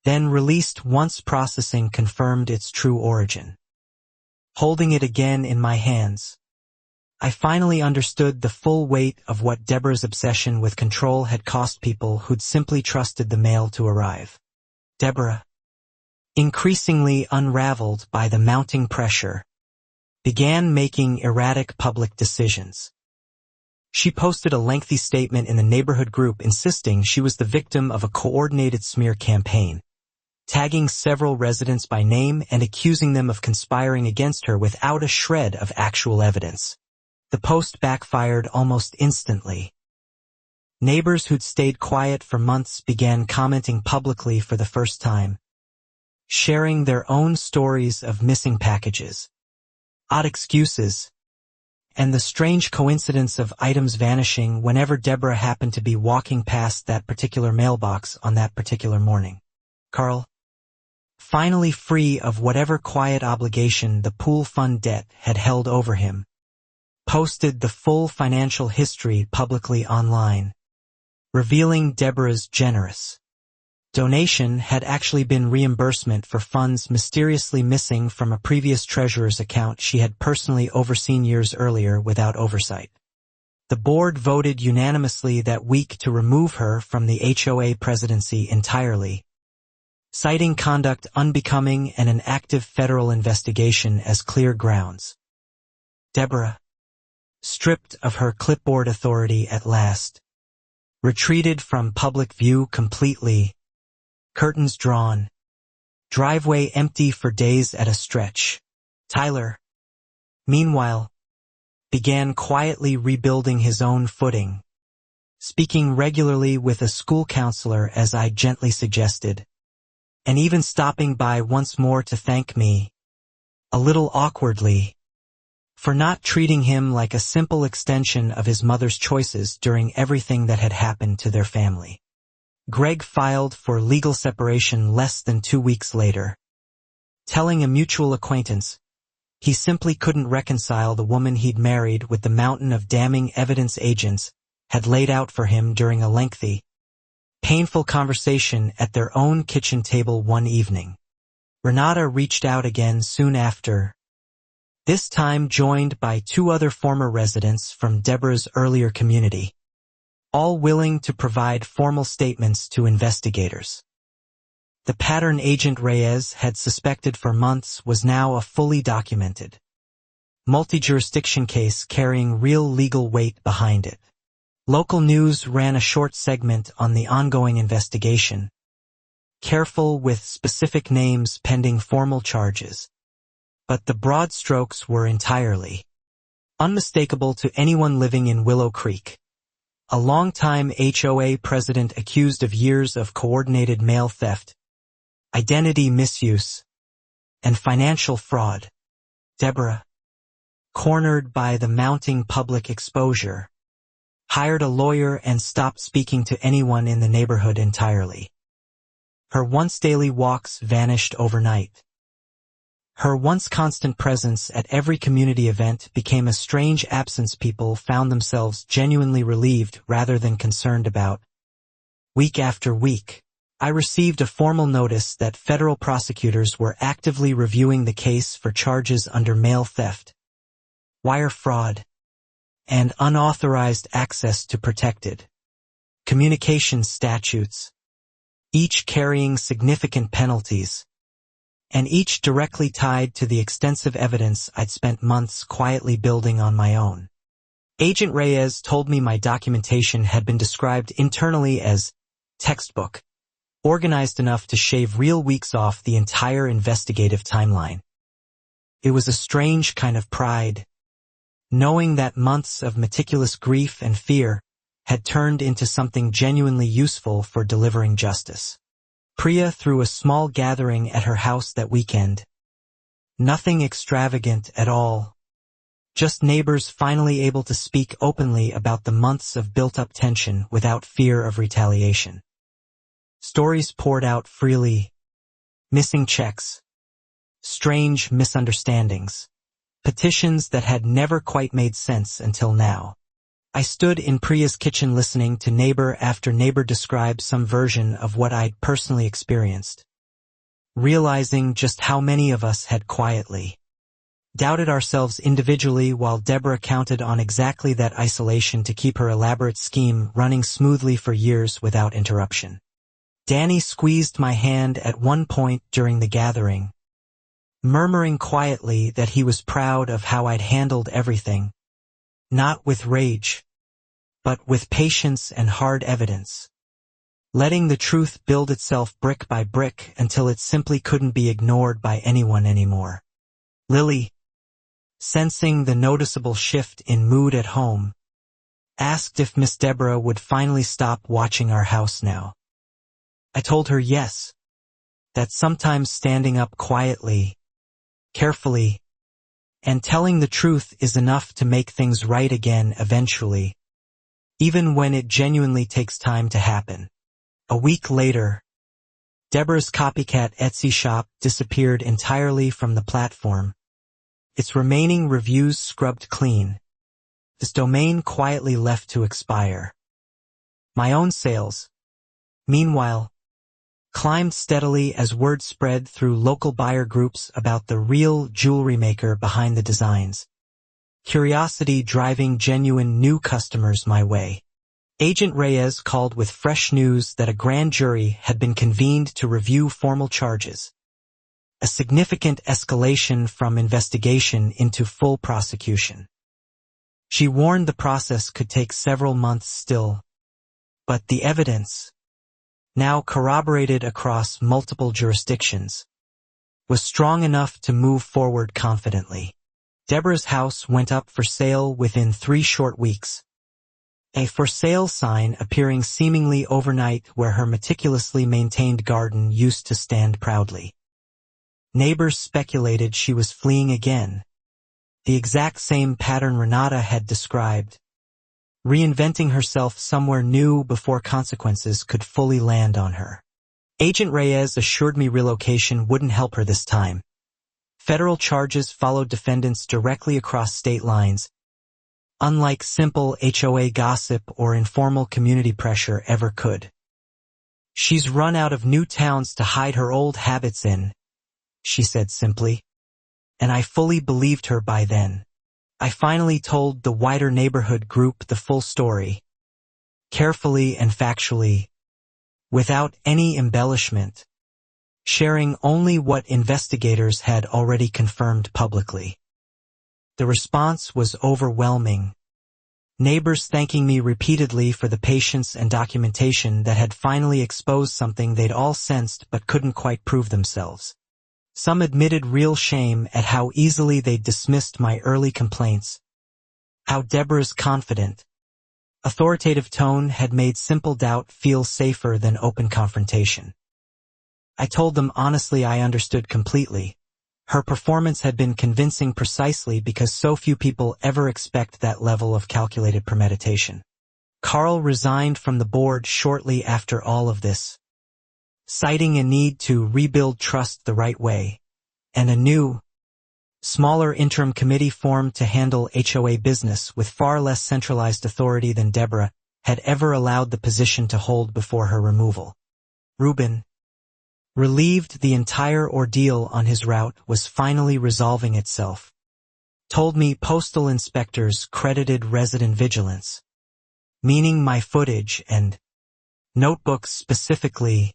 then released once processing confirmed its true origin. Holding it again in my hands, I finally understood the full weight of what Deborah's obsession with control had cost people who'd simply trusted the mail to arrive. Deborah, increasingly unraveled by the mounting pressure, began making erratic public decisions. She posted a lengthy statement in the neighborhood group insisting she was the victim of a coordinated smear campaign, tagging several residents by name and accusing them of conspiring against her without a shred of actual evidence. The post backfired almost instantly. Neighbors who'd stayed quiet for months began commenting publicly for the first time, sharing their own stories of missing packages, odd excuses, and the strange coincidence of items vanishing whenever Deborah happened to be walking past that particular mailbox on that particular morning. Carl, finally free of whatever quiet obligation the pool fund debt had held over him, posted the full financial history publicly online, revealing Deborah's generous donation had actually been reimbursement for funds mysteriously missing from a previous treasurer's account she had personally overseen years earlier without oversight. The board voted unanimously that week to remove her from the HOA presidency entirely, citing conduct unbecoming and an active federal investigation as clear grounds. Deborah, stripped of her clipboard authority at last, retreated from public view completely, curtains drawn, driveway empty for days at a stretch. Tyler, meanwhile, began quietly rebuilding his own footing, speaking regularly with a school counselor as I gently suggested, and even stopping by once more to thank me, a little awkwardly, for not treating him like a simple extension of his mother's choices during everything that had happened to their family. Greg filed for legal separation less than 2 weeks later, telling a mutual acquaintance he simply couldn't reconcile the woman he'd married with the mountain of damning evidence agents had laid out for him during a lengthy, painful conversation at their own kitchen table one evening. Renata reached out again soon after, this time joined by 2 other former residents from Deborah's earlier community, all willing to provide formal statements to investigators. The pattern Agent Reyes had suspected for months was now a fully documented, multi-jurisdiction case carrying real legal weight behind it. Local news ran a short segment on the ongoing investigation, careful with specific names pending formal charges, but the broad strokes were entirely unmistakable to anyone living in Willow Creek. A longtime HOA president accused of years of coordinated mail theft, identity misuse, and financial fraud. Deborah, cornered by the mounting public exposure, hired a lawyer and stopped speaking to anyone in the neighborhood entirely. Her once daily walks vanished overnight. Her once constant presence at every community event became a strange absence people found themselves genuinely relieved rather than concerned about. Week after week, I received a formal notice that federal prosecutors were actively reviewing the case for charges under mail theft, wire fraud, and unauthorized access to protected communications statutes, each carrying significant penalties, and each directly tied to the extensive evidence I'd spent months quietly building on my own. Agent Reyes told me my documentation had been described internally as textbook, organized enough to shave real weeks off the entire investigative timeline. It was a strange kind of pride, knowing that months of meticulous grief and fear had turned into something genuinely useful for delivering justice. Priya threw a small gathering at her house that weekend. Nothing extravagant at all. Just neighbors finally able to speak openly about the months of built-up tension without fear of retaliation. Stories poured out freely. Missing checks. Strange misunderstandings. Petitions that had never quite made sense until now. I stood in Priya's kitchen listening to neighbor after neighbor describe some version of what I'd personally experienced, realizing just how many of us had quietly doubted ourselves individually while Deborah counted on exactly that isolation to keep her elaborate scheme running smoothly for years without interruption. Danny squeezed my hand at one point during the gathering, murmuring quietly that he was proud of how I'd handled everything, not with rage, but with patience and hard evidence, letting the truth build itself brick by brick until it simply couldn't be ignored by anyone anymore. Lily, sensing the noticeable shift in mood at home, asked if Miss Deborah would finally stop watching our house now. I told her yes, that sometimes standing up quietly, carefully, and telling the truth is enough to make things right again eventually, even when it genuinely takes time to happen. A week later, Deborah's copycat Etsy shop disappeared entirely from the platform, its remaining reviews scrubbed clean, this domain quietly left to expire. My own sales, meanwhile, climbed steadily as word spread through local buyer groups about the real jewelry maker behind the designs. Curiosity driving genuine new customers my way. Agent Reyes called with fresh news that a grand jury had been convened to review formal charges. A significant escalation from investigation into full prosecution. She warned the process could take several months still, but the evidence, now corroborated across multiple jurisdictions, was strong enough to move forward confidently. Deborah's house went up for sale within 3 short weeks. A for sale sign appearing seemingly overnight where her meticulously maintained garden used to stand proudly. Neighbors speculated she was fleeing again. The exact same pattern Renata had described, reinventing herself somewhere new before consequences could fully land on her. Agent Reyes assured me relocation wouldn't help her this time. Federal charges followed defendants directly across state lines, unlike simple HOA gossip or informal community pressure ever could. She's run out of new towns to hide her old habits in, she said simply, and I fully believed her by then. I finally told the wider neighborhood group the full story, carefully and factually, without any embellishment, sharing only what investigators had already confirmed publicly. The response was overwhelming. Neighbors thanking me repeatedly for the patience and documentation that had finally exposed something they'd all sensed but couldn't quite prove themselves. Some admitted real shame at how easily they'd dismissed my early complaints, how Deborah's confident, authoritative tone had made simple doubt feel safer than open confrontation. I told them honestly I understood completely. Her performance had been convincing precisely because so few people ever expect that level of calculated premeditation. Carl resigned from the board shortly after all of this, citing a need to rebuild trust the right way, and a new, smaller interim committee formed to handle HOA business with far less centralized authority than Deborah had ever allowed the position to hold before her removal. Reuben, relieved the entire ordeal on his route was finally resolving itself, told me postal inspectors credited resident vigilance, meaning my footage and notebooks specifically,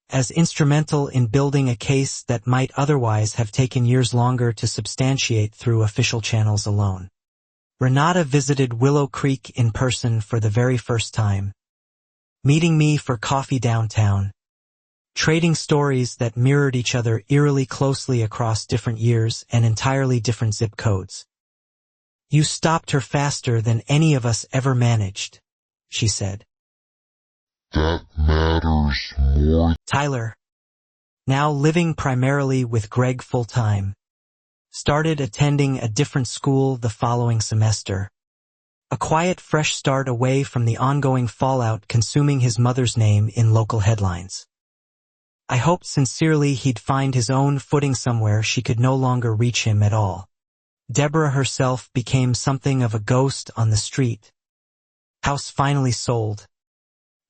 as instrumental in building a case that might otherwise have taken years longer to substantiate through official channels alone. Renata visited Willow Creek in person for the very first time, meeting me for coffee downtown, trading stories that mirrored each other eerily closely across different years and entirely different zip codes. You stopped her faster than any of us ever managed, she said. That matters more. Tyler, now living primarily with Greg full-time, started attending a different school the following semester. A quiet, fresh start away from the ongoing fallout consuming his mother's name in local headlines. I hoped sincerely he'd find his own footing somewhere she could no longer reach him at all. Deborah herself became something of a ghost on the street. House finally sold.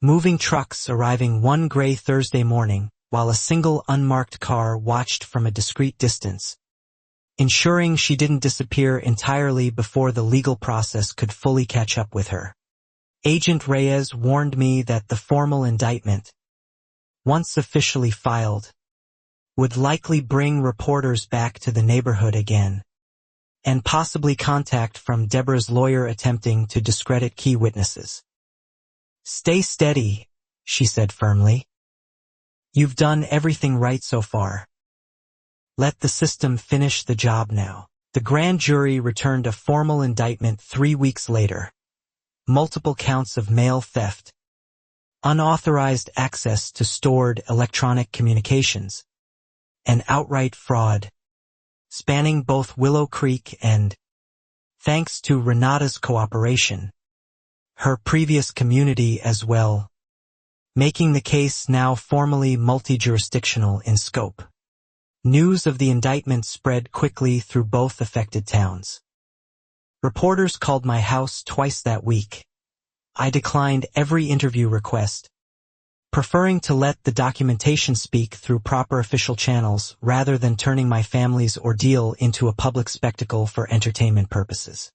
Moving trucks arriving one gray Thursday morning, while a single unmarked car watched from a discreet distance, ensuring she didn't disappear entirely before the legal process could fully catch up with her. Agent Reyes warned me that the formal indictment, once officially filed, would likely bring reporters back to the neighborhood again, and possibly contact from Deborah's lawyer attempting to discredit key witnesses. Stay steady, she said firmly. You've done everything right so far. Let the system finish the job now. The grand jury returned a formal indictment 3 weeks later. Multiple counts of mail theft, unauthorized access to stored electronic communications, and outright fraud, spanning both Willow Creek and, thanks to Renata's cooperation, her previous community as well. making the case now formally multi-jurisdictional in scope. News of the indictment spread quickly through both affected towns. Reporters called my house twice that week. I declined every interview request, preferring to let the documentation speak through proper official channels rather than turning my family's ordeal into a public spectacle for entertainment purposes.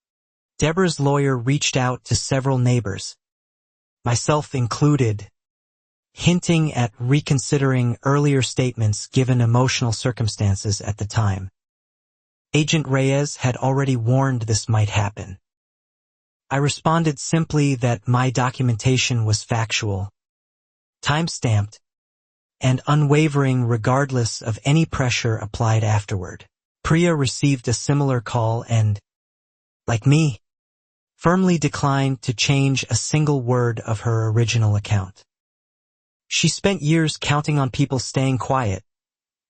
Deborah's lawyer reached out to several neighbors, myself included, hinting at reconsidering earlier statements given emotional circumstances at the time. Agent Reyes had already warned this might happen. I responded simply that my documentation was factual, time-stamped, and unwavering regardless of any pressure applied afterward. Priya received a similar call and, like me, firmly declined to change a single word of her original account. She spent years counting on people staying quiet,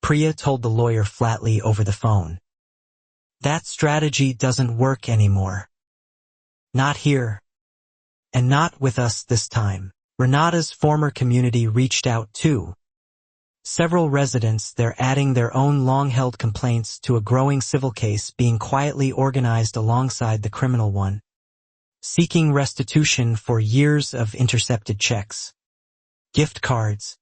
Priya told the lawyer flatly over the phone. That strategy doesn't work anymore. Not here. And not with us this time. Renata's former community reached out too. Several residents there adding their own long-held complaints to a growing civil case being quietly organized alongside the criminal one, seeking restitution for years of intercepted checks, gift cards,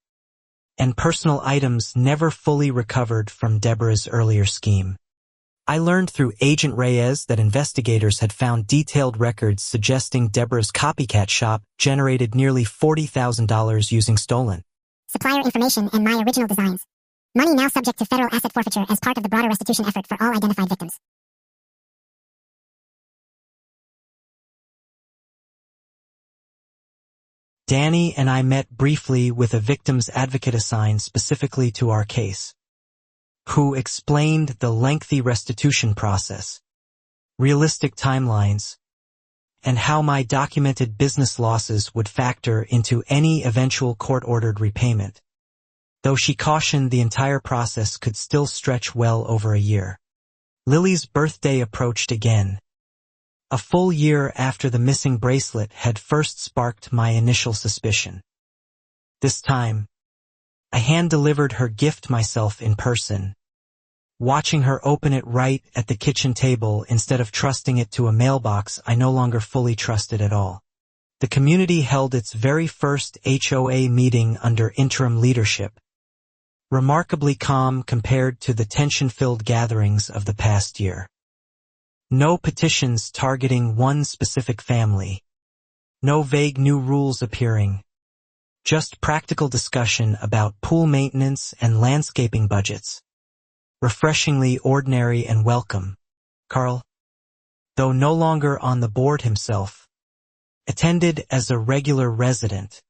and personal items never fully recovered from Deborah's earlier scheme. I learned through Agent Reyes that investigators had found detailed records suggesting Deborah's copycat shop generated nearly $40,000 using stolen supplier information and my original designs. Money now subject to federal asset forfeiture as part of the broader restitution effort for all identified victims. Danny and I met briefly with a victim's advocate assigned specifically to our case, who explained the lengthy restitution process, realistic timelines, and how my documented business losses would factor into any eventual court-ordered repayment, though she cautioned the entire process could still stretch well over a year. Lily's birthday approached again, a full year after the missing bracelet had first sparked my initial suspicion. This time, I hand-delivered her gift myself in person, watching her open it right at the kitchen table instead of trusting it to a mailbox I no longer fully trusted at all. The community held its very first HOA meeting under interim leadership, remarkably calm compared to the tension-filled gatherings of the past year. No petitions targeting one specific family, no vague new rules appearing, just practical discussion about pool maintenance and landscaping budgets. Refreshingly ordinary and welcome. Carl, though no longer on the board himself, attended as a regular resident,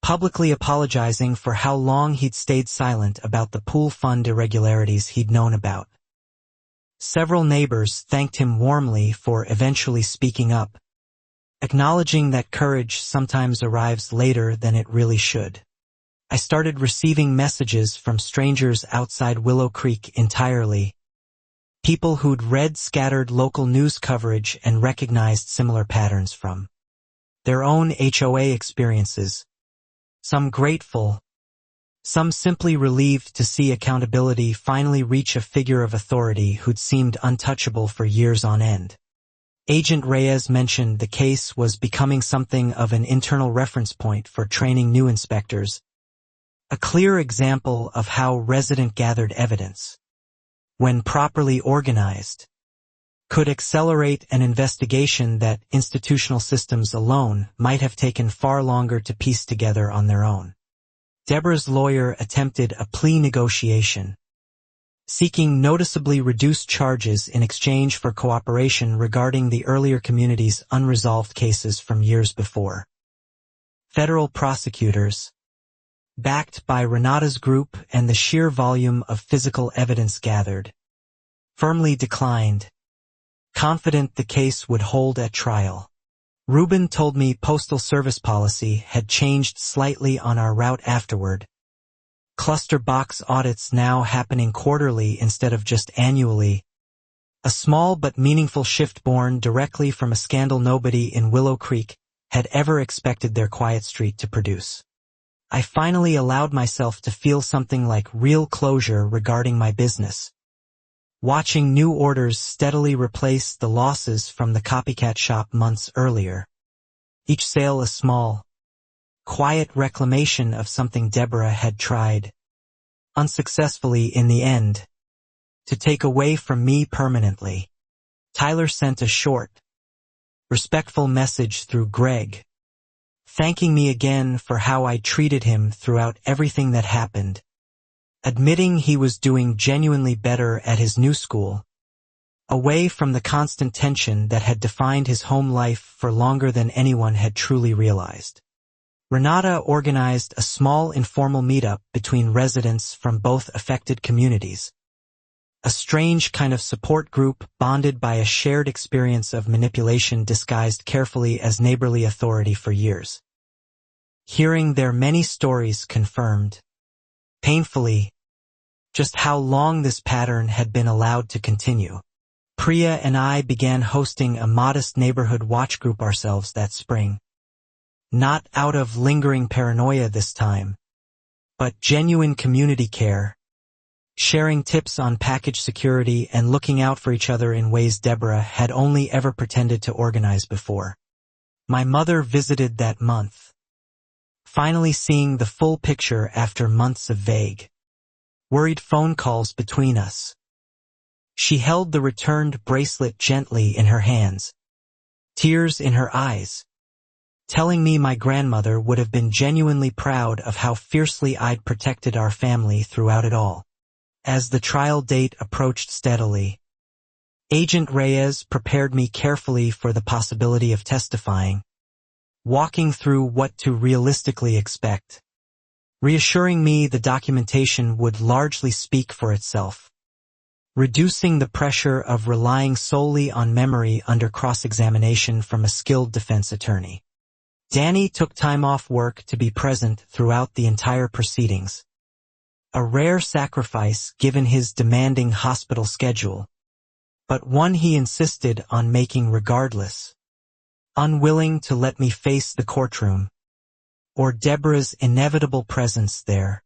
publicly apologizing for how long he'd stayed silent about the pool fund irregularities he'd known about. Several neighbors thanked him warmly for eventually speaking up, acknowledging that courage sometimes arrives later than it really should. I started receiving messages from strangers outside Willow Creek entirely, people who'd read scattered local news coverage and recognized similar patterns from their own HOA experiences, some grateful, some simply relieved to see accountability finally reach a figure of authority who'd seemed untouchable for years on end. Agent Reyes mentioned the case was becoming something of an internal reference point for training new inspectors, a clear example of how resident-gathered evidence, when properly organized, could accelerate an investigation that institutional systems alone might have taken far longer to piece together on their own. Deborah's lawyer attempted a plea negotiation, seeking noticeably reduced charges in exchange for cooperation regarding the earlier community's unresolved cases from years before. Federal prosecutors, backed by Renata's group and the sheer volume of physical evidence gathered, firmly declined, confident the case would hold at trial. Reuben told me Postal Service policy had changed slightly on our route afterward, cluster box audits now happening quarterly instead of just annually, a small but meaningful shift born directly from a scandal nobody in Willow Creek had ever expected their quiet street to produce. I finally allowed myself to feel something like real closure regarding my business. Watching new orders steadily replace the losses from the copycat shop months earlier. Each sale a small, quiet reclamation of something Deborah had tried, unsuccessfully in the end, to take away from me permanently. Tyler sent a short, respectful message through Greg, thanking me again for how I treated him throughout everything that happened, admitting he was doing genuinely better at his new school, away from the constant tension that had defined his home life for longer than anyone had truly realized. Renata organized a small informal meetup between residents from both affected communities. A strange kind of support group bonded by a shared experience of manipulation disguised carefully as neighborly authority for years. Hearing their many stories confirmed, painfully, just how long this pattern had been allowed to continue. Priya and I began hosting a modest neighborhood watch group ourselves that spring. Not out of lingering paranoia this time, but genuine community care, sharing tips on package security and looking out for each other in ways Deborah had only ever pretended to organize before. My mother visited that month, finally seeing the full picture after months of vague, worried phone calls between us. She held the returned bracelet gently in her hands, tears in her eyes, telling me my grandmother would have been genuinely proud of how fiercely I'd protected our family throughout it all. As the trial date approached steadily, Agent Reyes prepared me carefully for the possibility of testifying, walking through what to realistically expect, reassuring me the documentation would largely speak for itself, reducing the pressure of relying solely on memory under cross-examination from a skilled defense attorney. Danny took time off work to be present throughout the entire proceedings. A rare sacrifice given his demanding hospital schedule, but one he insisted on making regardless, unwilling to let me face the courtroom, or Deborah's inevitable presence there,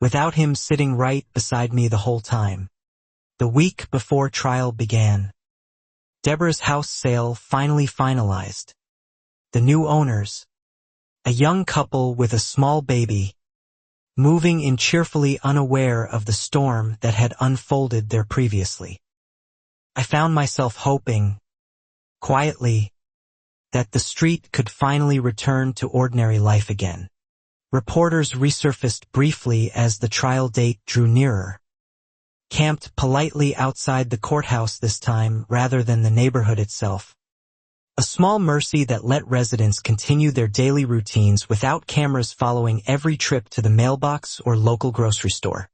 without him sitting right beside me the whole time. The week before trial began, Deborah's house sale finally finalized. The new owners, a young couple with a small baby, moving in cheerfully unaware of the storm that had unfolded there previously. I found myself hoping, quietly, that the street could finally return to ordinary life again. Reporters resurfaced briefly as the trial date drew nearer, camped politely outside the courthouse this time rather than the neighborhood itself. A small mercy that let residents continue their daily routines without cameras following every trip to the mailbox or local grocery store.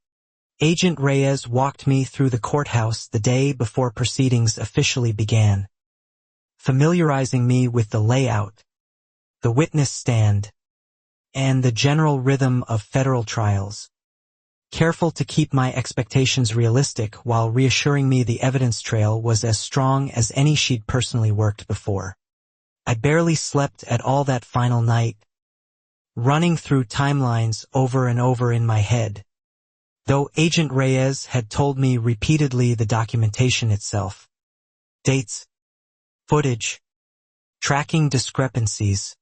Agent Reyes walked me through the courthouse the day before proceedings officially began, familiarizing me with the layout, the witness stand, and the general rhythm of federal trials, careful to keep my expectations realistic while reassuring me the evidence trail was as strong as any she'd personally worked before. I barely slept at all that final night, running through timelines over and over in my head. Though Agent Reyes had told me repeatedly the documentation itself, dates, footage, tracking discrepancies,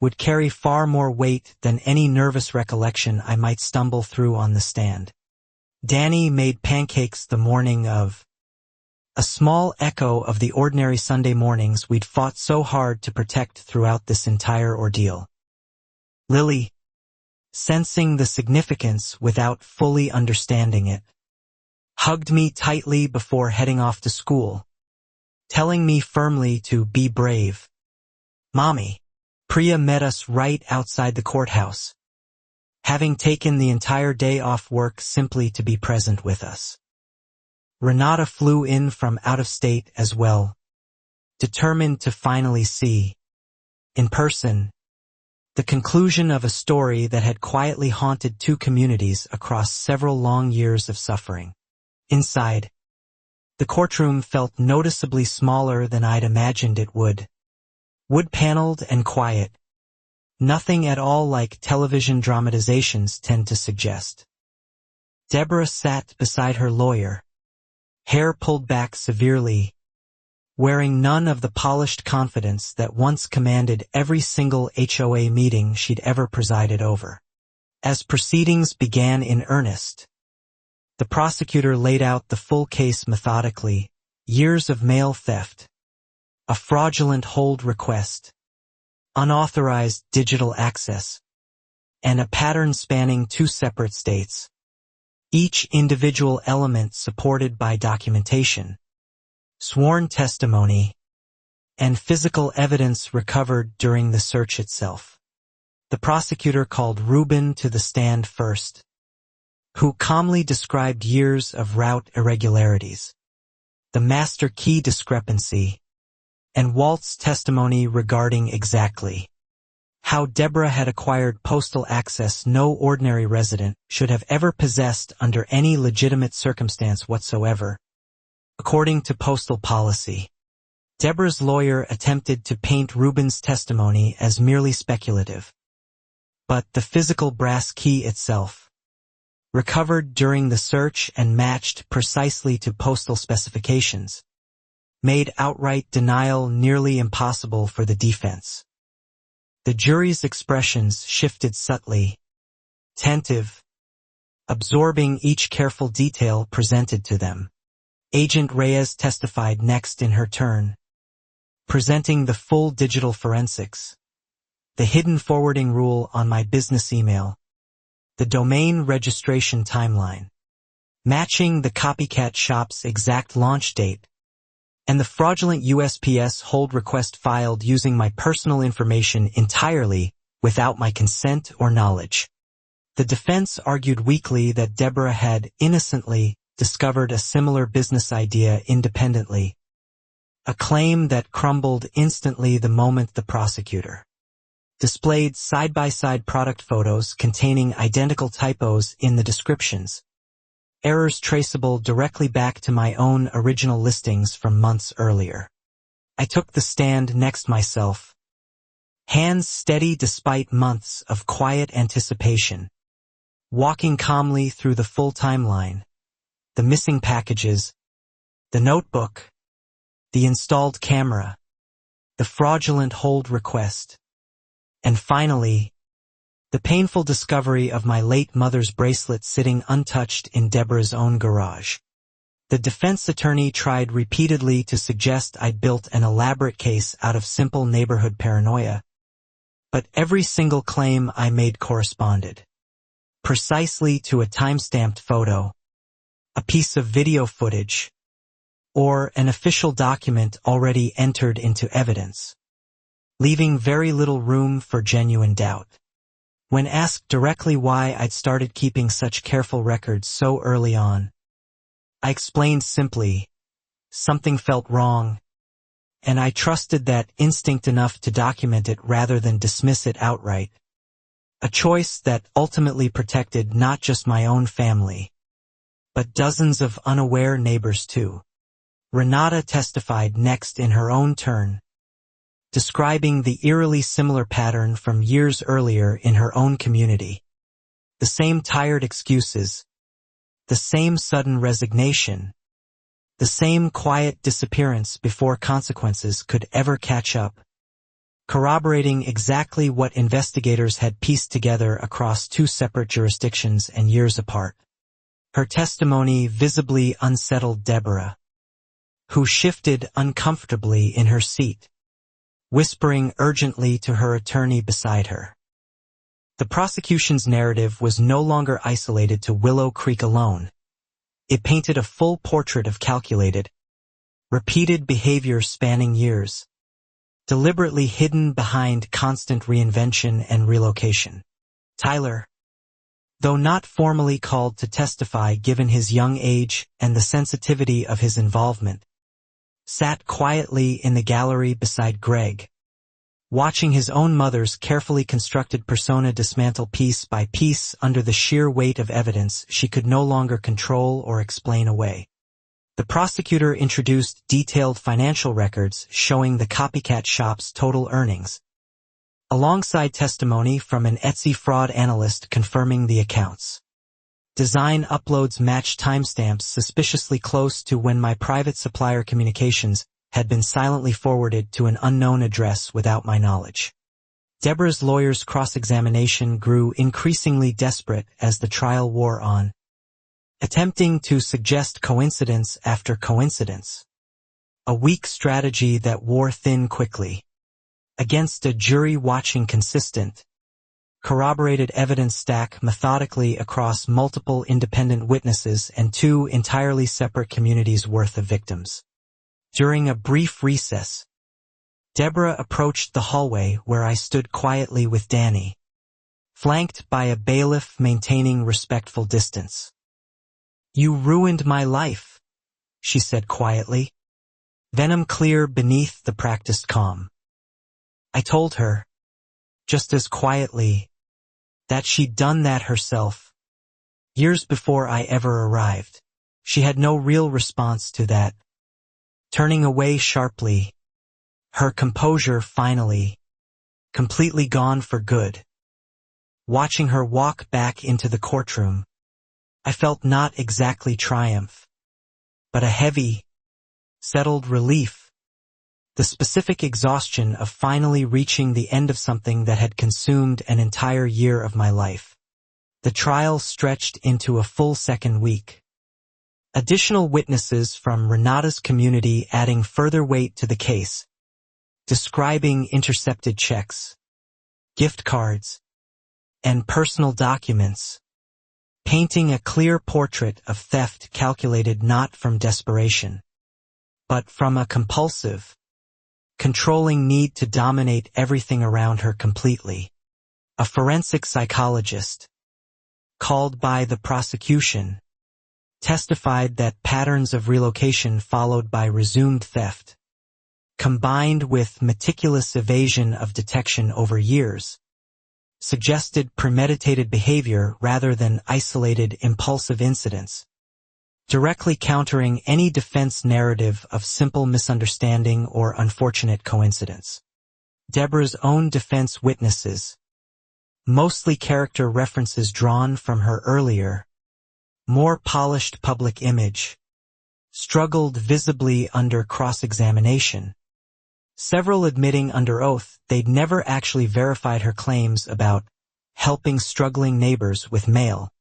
would carry far more weight than any nervous recollection I might stumble through on the stand. Danny made pancakes the morning of, a small echo of the ordinary Sunday mornings we'd fought so hard to protect throughout this entire ordeal. Lily, sensing the significance without fully understanding it, hugged me tightly before heading off to school, telling me firmly to be brave. Mommy, Priya met us right outside the courthouse, having taken the entire day off work simply to be present with us. Renata flew in from out of state as well, determined to finally see, in person, the conclusion of a story that had quietly haunted two communities across several long years of suffering. Inside, the courtroom felt noticeably smaller than I'd imagined it would. Wood-paneled and quiet, Nothing at all like television dramatizations tend to suggest. Deborah sat beside her lawyer, hair pulled back severely, wearing none of the polished confidence that once commanded every single HOA meeting she'd ever presided over. As proceedings began in earnest, the prosecutor laid out the full case methodically: years of mail theft, a fraudulent hold request, unauthorized digital access, and a pattern spanning 2 separate states, each individual element supported by documentation, sworn testimony, and physical evidence recovered during the search itself. The prosecutor called Rubin to the stand first, who calmly described years of route irregularities, the master key discrepancy, and Walt's testimony regarding exactly how Deborah had acquired postal access no ordinary resident should have ever possessed under any legitimate circumstance whatsoever. According to postal policy, Deborah's lawyer attempted to paint Rubin's testimony as merely speculative, but the physical brass key itself, recovered during the search and matched precisely to postal specifications, made outright denial nearly impossible for the defense. The jury's expressions shifted subtly, attentive, absorbing each careful detail presented to them. Agent Reyes testified next in her turn, presenting the full digital forensics, the hidden forwarding rule on my business email, the domain registration timeline, matching the copycat shop's exact launch date, and the fraudulent USPS hold request filed using my personal information entirely without my consent or knowledge. The defense argued weakly that Deborah had innocently discovered a similar business idea independently, a claim that crumbled instantly the moment the prosecutor displayed side-by-side product photos containing identical typos in the descriptions, errors traceable directly back to my own original listings from months earlier. I took the stand next myself, hands steady despite months of quiet anticipation, walking calmly through the full timeline, the missing packages, the notebook, the installed camera, the fraudulent hold request, and finally, the painful discovery of my late mother's bracelet sitting untouched in Deborah's own garage. The defense attorney tried repeatedly to suggest I'd built an elaborate case out of simple neighborhood paranoia, but every single claim I made corresponded precisely to a time-stamped photo, a piece of video footage, or an official document already entered into evidence, leaving very little room for genuine doubt. When asked directly why I'd started keeping such careful records so early on, I explained simply, something felt wrong, and I trusted that instinct enough to document it rather than dismiss it outright. A choice that ultimately protected not just my own family, but dozens of unaware neighbors too. Renata testified next in her own turn, describing the eerily similar pattern from years earlier in her own community. The same tired excuses, the same sudden resignation, the same quiet disappearance before consequences could ever catch up, corroborating exactly what investigators had pieced together across 2 separate jurisdictions and years apart. Her testimony visibly unsettled Deborah, who shifted uncomfortably in her seat, whispering urgently to her attorney beside her. The prosecution's narrative was no longer isolated to Willow Creek alone. It painted a full portrait of calculated, repeated behavior spanning years, deliberately hidden behind constant reinvention and relocation. Tyler, though not formally called to testify given his young age and the sensitivity of his involvement, sat quietly in the gallery beside Greg, watching his own mother's carefully constructed persona dismantle piece by piece under the sheer weight of evidence she could no longer control or explain away. The prosecutor introduced detailed financial records showing the copycat shop's total earnings, alongside testimony from an Etsy fraud analyst confirming the accounts. Design uploads match timestamps suspiciously close to when my private supplier communications had been silently forwarded to an unknown address without my knowledge. Deborah's lawyer's cross-examination grew increasingly desperate as the trial wore on, attempting to suggest coincidence after coincidence. A weak strategy that wore thin quickly. Against a jury watching consistent, corroborated evidence stack methodically across multiple independent witnesses and two entirely separate communities' worth of victims. During a brief recess, Deborah approached the hallway where I stood quietly with Danny, flanked by a bailiff maintaining respectful distance. "You ruined my life," she said quietly, venom clear beneath the practiced calm. I told her, just as quietly, that she'd done that herself, years before I ever arrived. She had no real response to that, turning away sharply, her composure finally, completely gone for good. Watching her walk back into the courtroom, I felt not exactly triumph, but a heavy, settled relief. The specific exhaustion of finally reaching the end of something that had consumed an entire year of my life. The trial stretched into a full second week. Additional witnesses from Renata's community adding further weight to the case, describing intercepted checks, gift cards, and personal documents, painting a clear portrait of theft calculated not from desperation, but from a compulsive, controlling need to dominate everything around her completely. A forensic psychologist, called by the prosecution, testified that patterns of relocation followed by resumed theft, combined with meticulous evasion of detection over years, suggested premeditated behavior rather than isolated impulsive incidents, directly countering any defense narrative of simple misunderstanding or unfortunate coincidence. Deborah's own defense witnesses, mostly character references drawn from her earlier, more polished public image, struggled visibly under cross-examination, several admitting under oath they'd never actually verified her claims about helping struggling neighbors with mail,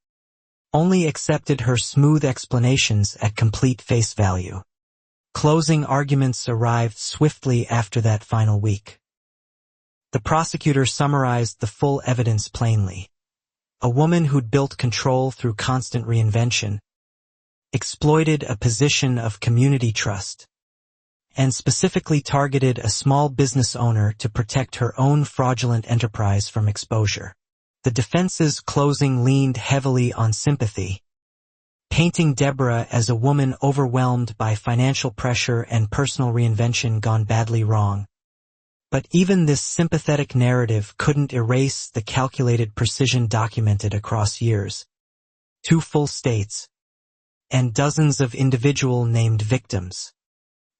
only accepted her smooth explanations at complete face value. Closing arguments arrived swiftly after that final week. The prosecutor summarized the full evidence plainly. A woman who'd built control through constant reinvention, exploited a position of community trust, and specifically targeted a small business owner to protect her own fraudulent enterprise from exposure. The defense's closing leaned heavily on sympathy, painting Deborah as a woman overwhelmed by financial pressure and personal reinvention gone badly wrong. But even this sympathetic narrative couldn't erase the calculated precision documented across years, 2 full states, and dozens of individual named victims.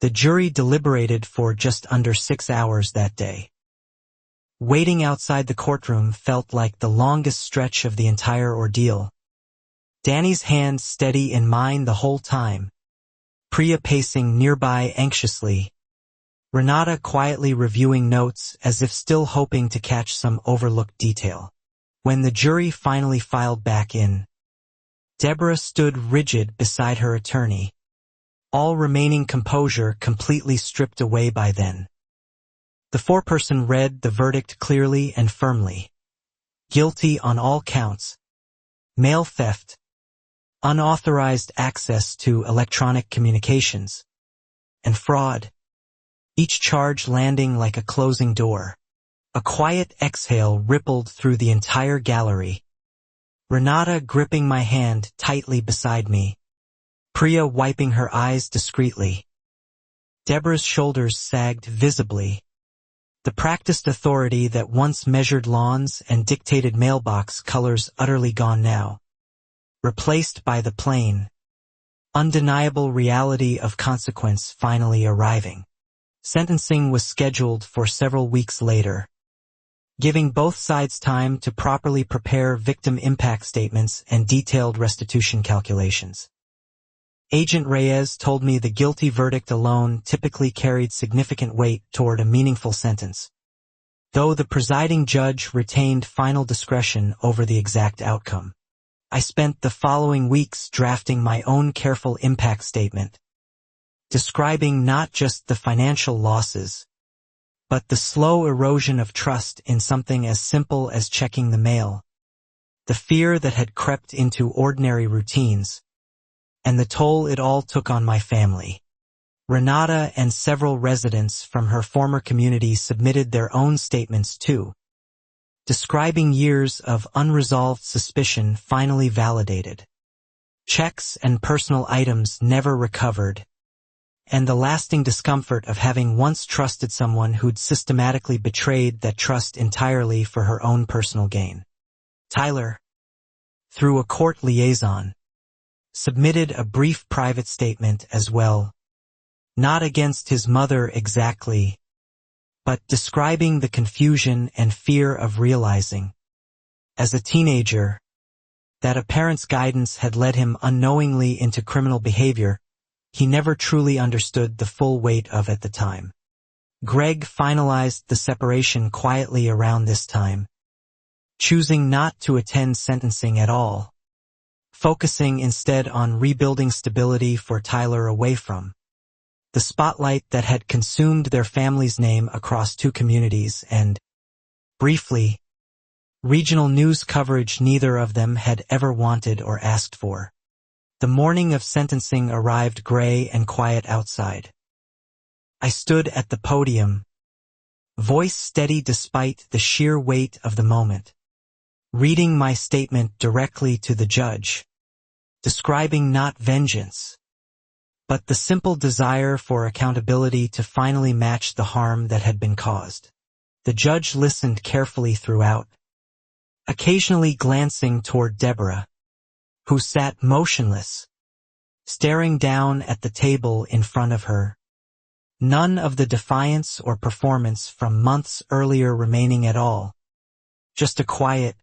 The jury deliberated for just under 6 hours that day. Waiting outside the courtroom felt like the longest stretch of the entire ordeal. Danny's hand steady in mine the whole time, Priya pacing nearby anxiously, Renata quietly reviewing notes as if still hoping to catch some overlooked detail. When the jury finally filed back in, Deborah stood rigid beside her attorney, all remaining composure completely stripped away by then. The foreperson read the verdict clearly and firmly. Guilty on all counts. Mail theft, unauthorized access to electronic communications, and fraud. Each charge landing like a closing door. A quiet exhale rippled through the entire gallery. Renata gripping my hand tightly beside me. Priya wiping her eyes discreetly. Deborah's shoulders sagged visibly. The practiced authority that once measured lawns and dictated mailbox colors utterly gone now. Replaced by the plain, undeniable reality of consequence finally arriving. Sentencing was scheduled for several weeks later. giving both sides time to properly prepare victim impact statements and detailed restitution calculations. Agent Reyes told me the guilty verdict alone typically carried significant weight toward a meaningful sentence, though the presiding judge retained final discretion over the exact outcome. I spent the following weeks drafting my own careful impact statement, describing not just the financial losses, but the slow erosion of trust in something as simple as checking the mail, the fear that had crept into ordinary routines, and the toll it all took on my family. Renata and several residents from her former community submitted their own statements too, describing years of unresolved suspicion finally validated, checks and personal items never recovered, and the lasting discomfort of having once trusted someone who'd systematically betrayed that trust entirely for her own personal gain. Tyler, through a court liaison, submitted a brief private statement as well, not against his mother exactly, but describing the confusion and fear of realizing, as a teenager, that a parent's guidance had led him unknowingly into criminal behavior he never truly understood the full weight of at the time. Greg finalized the separation quietly around this time, choosing not to attend sentencing at all, focusing instead on rebuilding stability for Tyler away from the spotlight that had consumed their family's name across two communities and, briefly, regional news coverage neither of them had ever wanted or asked for. The morning of sentencing arrived gray and quiet outside. I stood at the podium, voice steady despite the sheer weight of the moment, reading my statement directly to the judge, describing not vengeance, but the simple desire for accountability to finally match the harm that had been caused. The judge listened carefully throughout, occasionally glancing toward Deborah, who sat motionless, staring down at the table in front of her, none of the defiance or performance from months earlier remaining at all, just a quiet,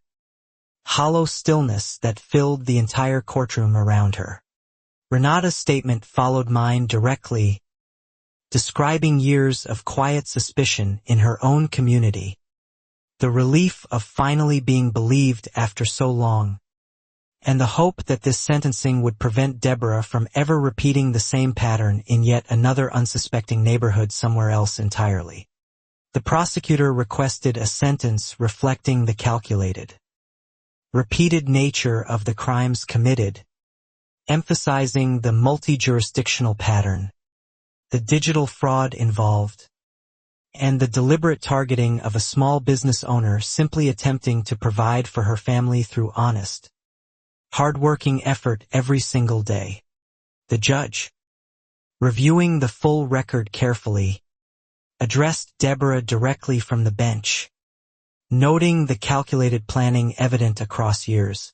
hollow stillness that filled the entire courtroom around her. Renata's statement followed mine directly, describing years of quiet suspicion in her own community, the relief of finally being believed after so long, and the hope that this sentencing would prevent Deborah from ever repeating the same pattern in yet another unsuspecting neighborhood somewhere else entirely. The prosecutor requested a sentence reflecting the calculated, repeated nature of the crimes committed, emphasizing the multi-jurisdictional pattern, the digital fraud involved, and the deliberate targeting of a small business owner simply attempting to provide for her family through honest, hard-working effort every single day. The judge, reviewing the full record carefully, addressed Deborah directly from the bench, noting the calculated planning evident across years,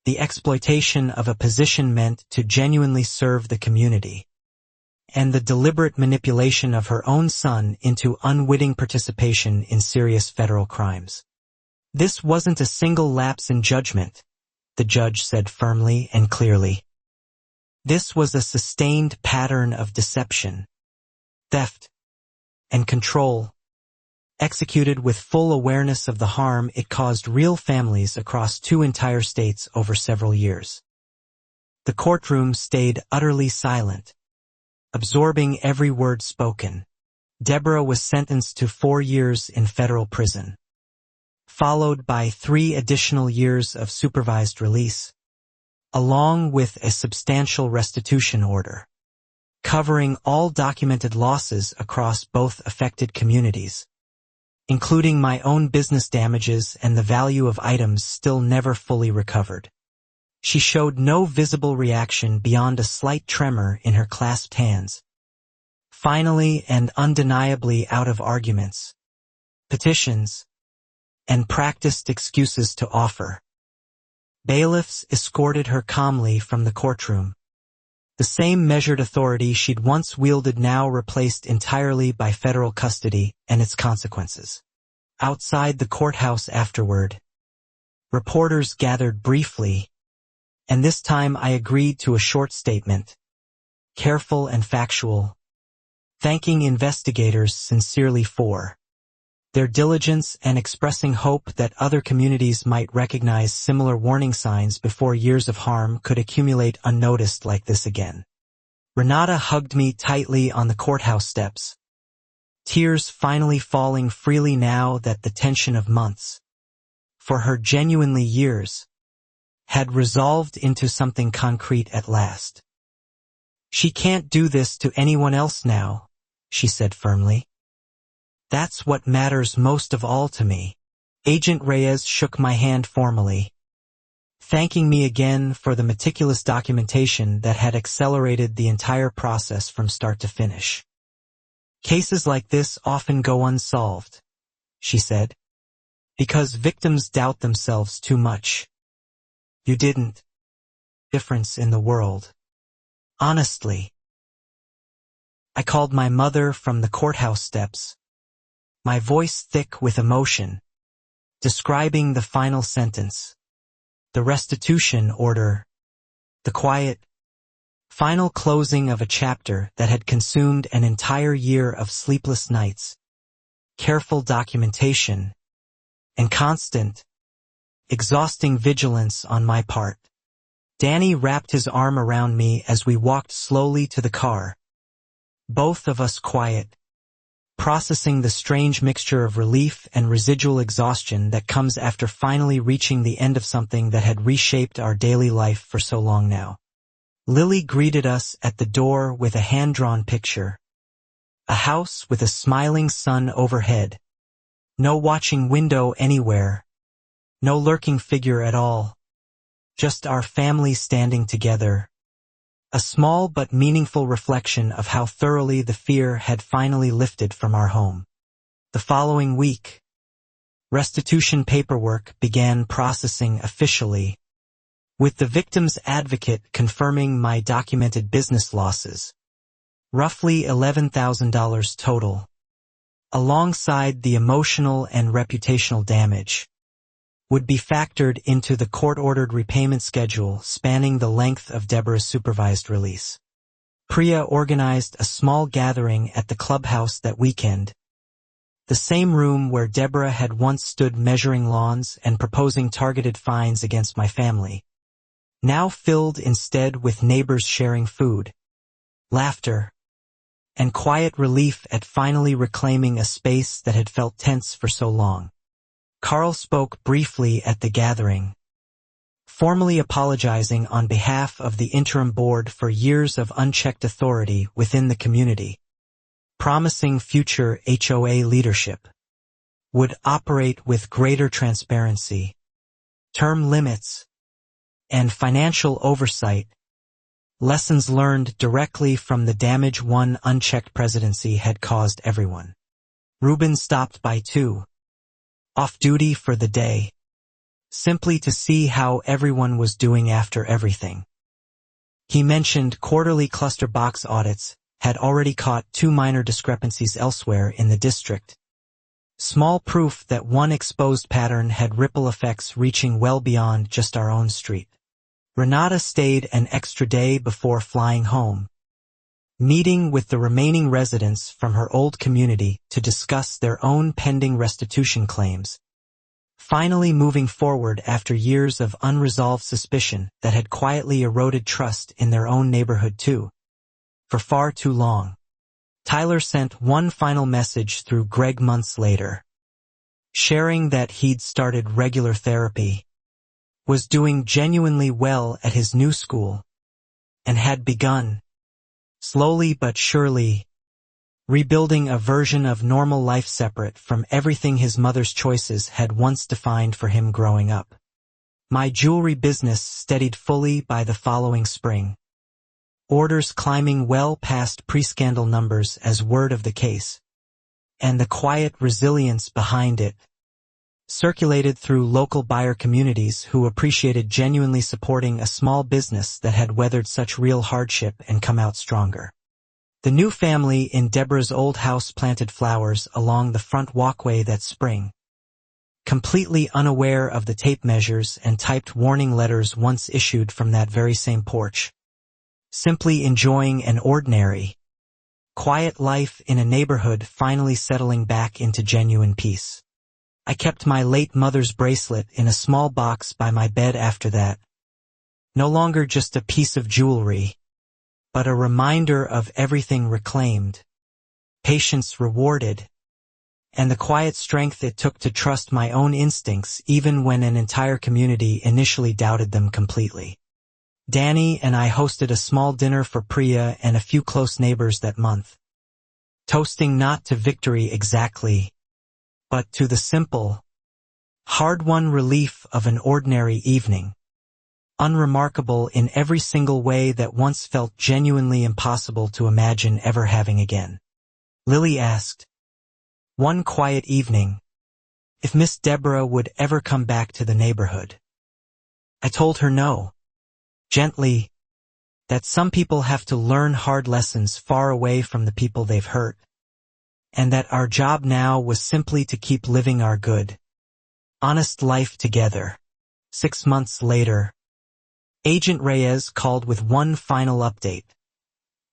the exploitation of a position meant to genuinely serve the community, and the deliberate manipulation of her own son into unwitting participation in serious federal crimes. This wasn't a single lapse in judgment, the judge said firmly and clearly. This was a sustained pattern of deception, theft, and control, executed with full awareness of the harm it caused real families across two entire states over several years. The courtroom stayed utterly silent, absorbing every word spoken. Deborah was sentenced to 4 years in federal prison, followed by 3 additional years of supervised release, along with a substantial restitution order, covering all documented losses across both affected communities, including my own business damages and the value of items still never fully recovered. She showed no visible reaction beyond a slight tremor in her clasped hands, finally and undeniably out of arguments, petitions, and practiced excuses to offer. Bailiffs escorted her calmly from the courtroom, the same measured authority she'd once wielded now replaced entirely by federal custody and its consequences. Outside the courthouse afterward, reporters gathered briefly, and this time I agreed to a short statement, careful and factual, thanking investigators sincerely for their diligence and expressing hope that other communities might recognize similar warning signs before years of harm could accumulate unnoticed like this again. Renata hugged me tightly on the courthouse steps, tears finally falling freely now that the tension of months, for her genuinely years, had resolved into something concrete at last. "She can't do this to anyone else now," she said firmly. "That's what matters most of all to me." Agent Reyes shook my hand formally, thanking me again for the meticulous documentation that had accelerated the entire process from start to finish. "Cases like this often go unsolved," she said, "because victims doubt themselves too much. You didn't. Difference in the world. Honestly." I called my mother from the courthouse steps, my voice thick with emotion, describing the final sentence, the restitution order, the quiet, final closing of a chapter that had consumed an entire year of sleepless nights, careful documentation, and constant, exhausting vigilance on my part. Danny wrapped his arm around me as we walked slowly to the car, both of us quiet, processing the strange mixture of relief and residual exhaustion that comes after finally reaching the end of something that had reshaped our daily life for so long now. Lily greeted us at the door with a hand-drawn picture. A house with a smiling sun overhead. No watching window anywhere. No lurking figure at all. Just our family standing together. A small but meaningful reflection of how thoroughly the fear had finally lifted from our home. The following week, restitution paperwork began processing officially, with the victim's advocate confirming my documented business losses, roughly $11,000 total, alongside the emotional and reputational damage, would be factored into the court-ordered repayment schedule spanning the length of Deborah's supervised release. Priya organized a small gathering at the clubhouse that weekend, the same room where Deborah had once stood measuring lawns and proposing targeted fines against my family, now filled instead with neighbors sharing food, laughter, and quiet relief at finally reclaiming a space that had felt tense for so long. Carl spoke briefly at the gathering, formally apologizing on behalf of the interim board for years of unchecked authority within the community, promising future HOA leadership would operate with greater transparency, term limits, and financial oversight, lessons learned directly from the damage one unchecked presidency had caused everyone. Ruben stopped by too, off duty for the day, simply to see how everyone was doing after everything. He mentioned quarterly cluster box audits had already caught 2 minor discrepancies elsewhere in the district. Small proof that one exposed pattern had ripple effects reaching well beyond just our own street. Renata stayed an extra day before flying home, meeting with the remaining residents from her old community to discuss their own pending restitution claims, finally moving forward after years of unresolved suspicion that had quietly eroded trust in their own neighborhood too, for far too long. Tyler sent one final message through Greg months later, sharing that he'd started regular therapy, was doing genuinely well at his new school, and had begun, slowly but surely, rebuilding a version of normal life separate from everything his mother's choices had once defined for him growing up. My jewelry business steadied fully by the following spring, orders climbing well past pre-scandal numbers as word of the case, and the quiet resilience behind it circulated through local buyer communities who appreciated genuinely supporting a small business that had weathered such real hardship and come out stronger. The new family in Deborah's old house planted flowers along the front walkway that spring, completely unaware of the tape measures and typed warning letters once issued from that very same porch. Simply enjoying an ordinary, quiet life in a neighborhood finally settling back into genuine peace. I kept my late mother's bracelet in a small box by my bed after that. No longer just a piece of jewelry, but a reminder of everything reclaimed, patience rewarded, and the quiet strength it took to trust my own instincts even when an entire community initially doubted them completely. Danny and I hosted a small dinner for Priya and a few close neighbors that month, toasting not to victory exactly, but to the simple, hard-won relief of an ordinary evening, unremarkable in every single way that once felt genuinely impossible to imagine ever having again. Lily asked, one quiet evening, if Miss Deborah would ever come back to the neighborhood. I told her no, gently, that some people have to learn hard lessons far away from the people they've hurt, and that our job now was simply to keep living our good, honest life together. 6 months later, Agent Reyes called with one final update.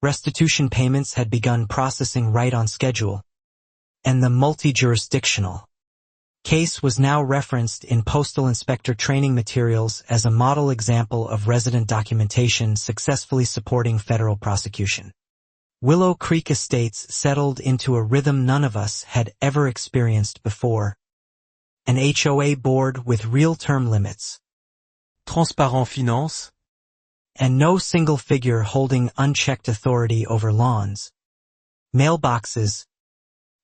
Restitution payments had begun processing right on schedule, and the multi-jurisdictional case was now referenced in postal inspector training materials as a model example of resident documentation successfully supporting federal prosecution. Willow Creek Estates settled into a rhythm none of us had ever experienced before. An HOA board with real term limits, Transparent Finance, and no single figure holding unchecked authority over lawns, mailboxes,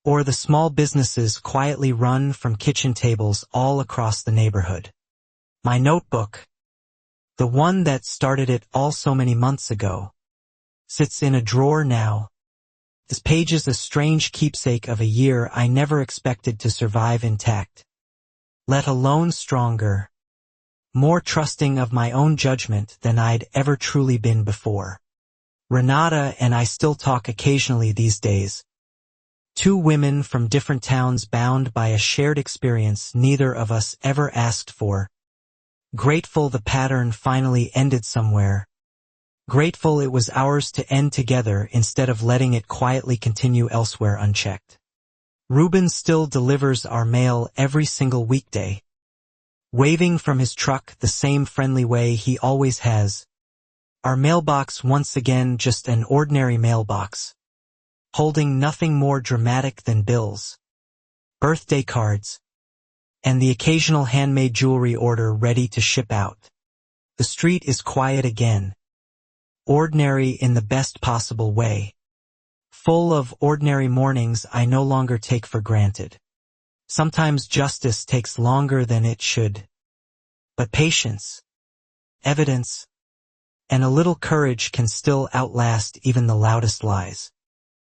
or the small businesses quietly run from kitchen tables all across the neighborhood. My notebook, the one that started it all so many months ago, sits in a drawer now. This page is a strange keepsake of a year I never expected to survive intact, let alone stronger, more trusting of my own judgment than I'd ever truly been before. Renata and I still talk occasionally these days. Two women from different towns bound by a shared experience neither of us ever asked for. Grateful the pattern finally ended somewhere. Grateful it was ours to end together instead of letting it quietly continue elsewhere unchecked. Reuben still delivers our mail every single weekday, waving from his truck the same friendly way he always has. Our mailbox once again just an ordinary mailbox, holding nothing more dramatic than bills, birthday cards, and the occasional handmade jewelry order ready to ship out. The street is quiet again, ordinary in the best possible way, full of ordinary mornings I no longer take for granted. Sometimes justice takes longer than it should, but patience, evidence, and a little courage can still outlast even the loudest lies.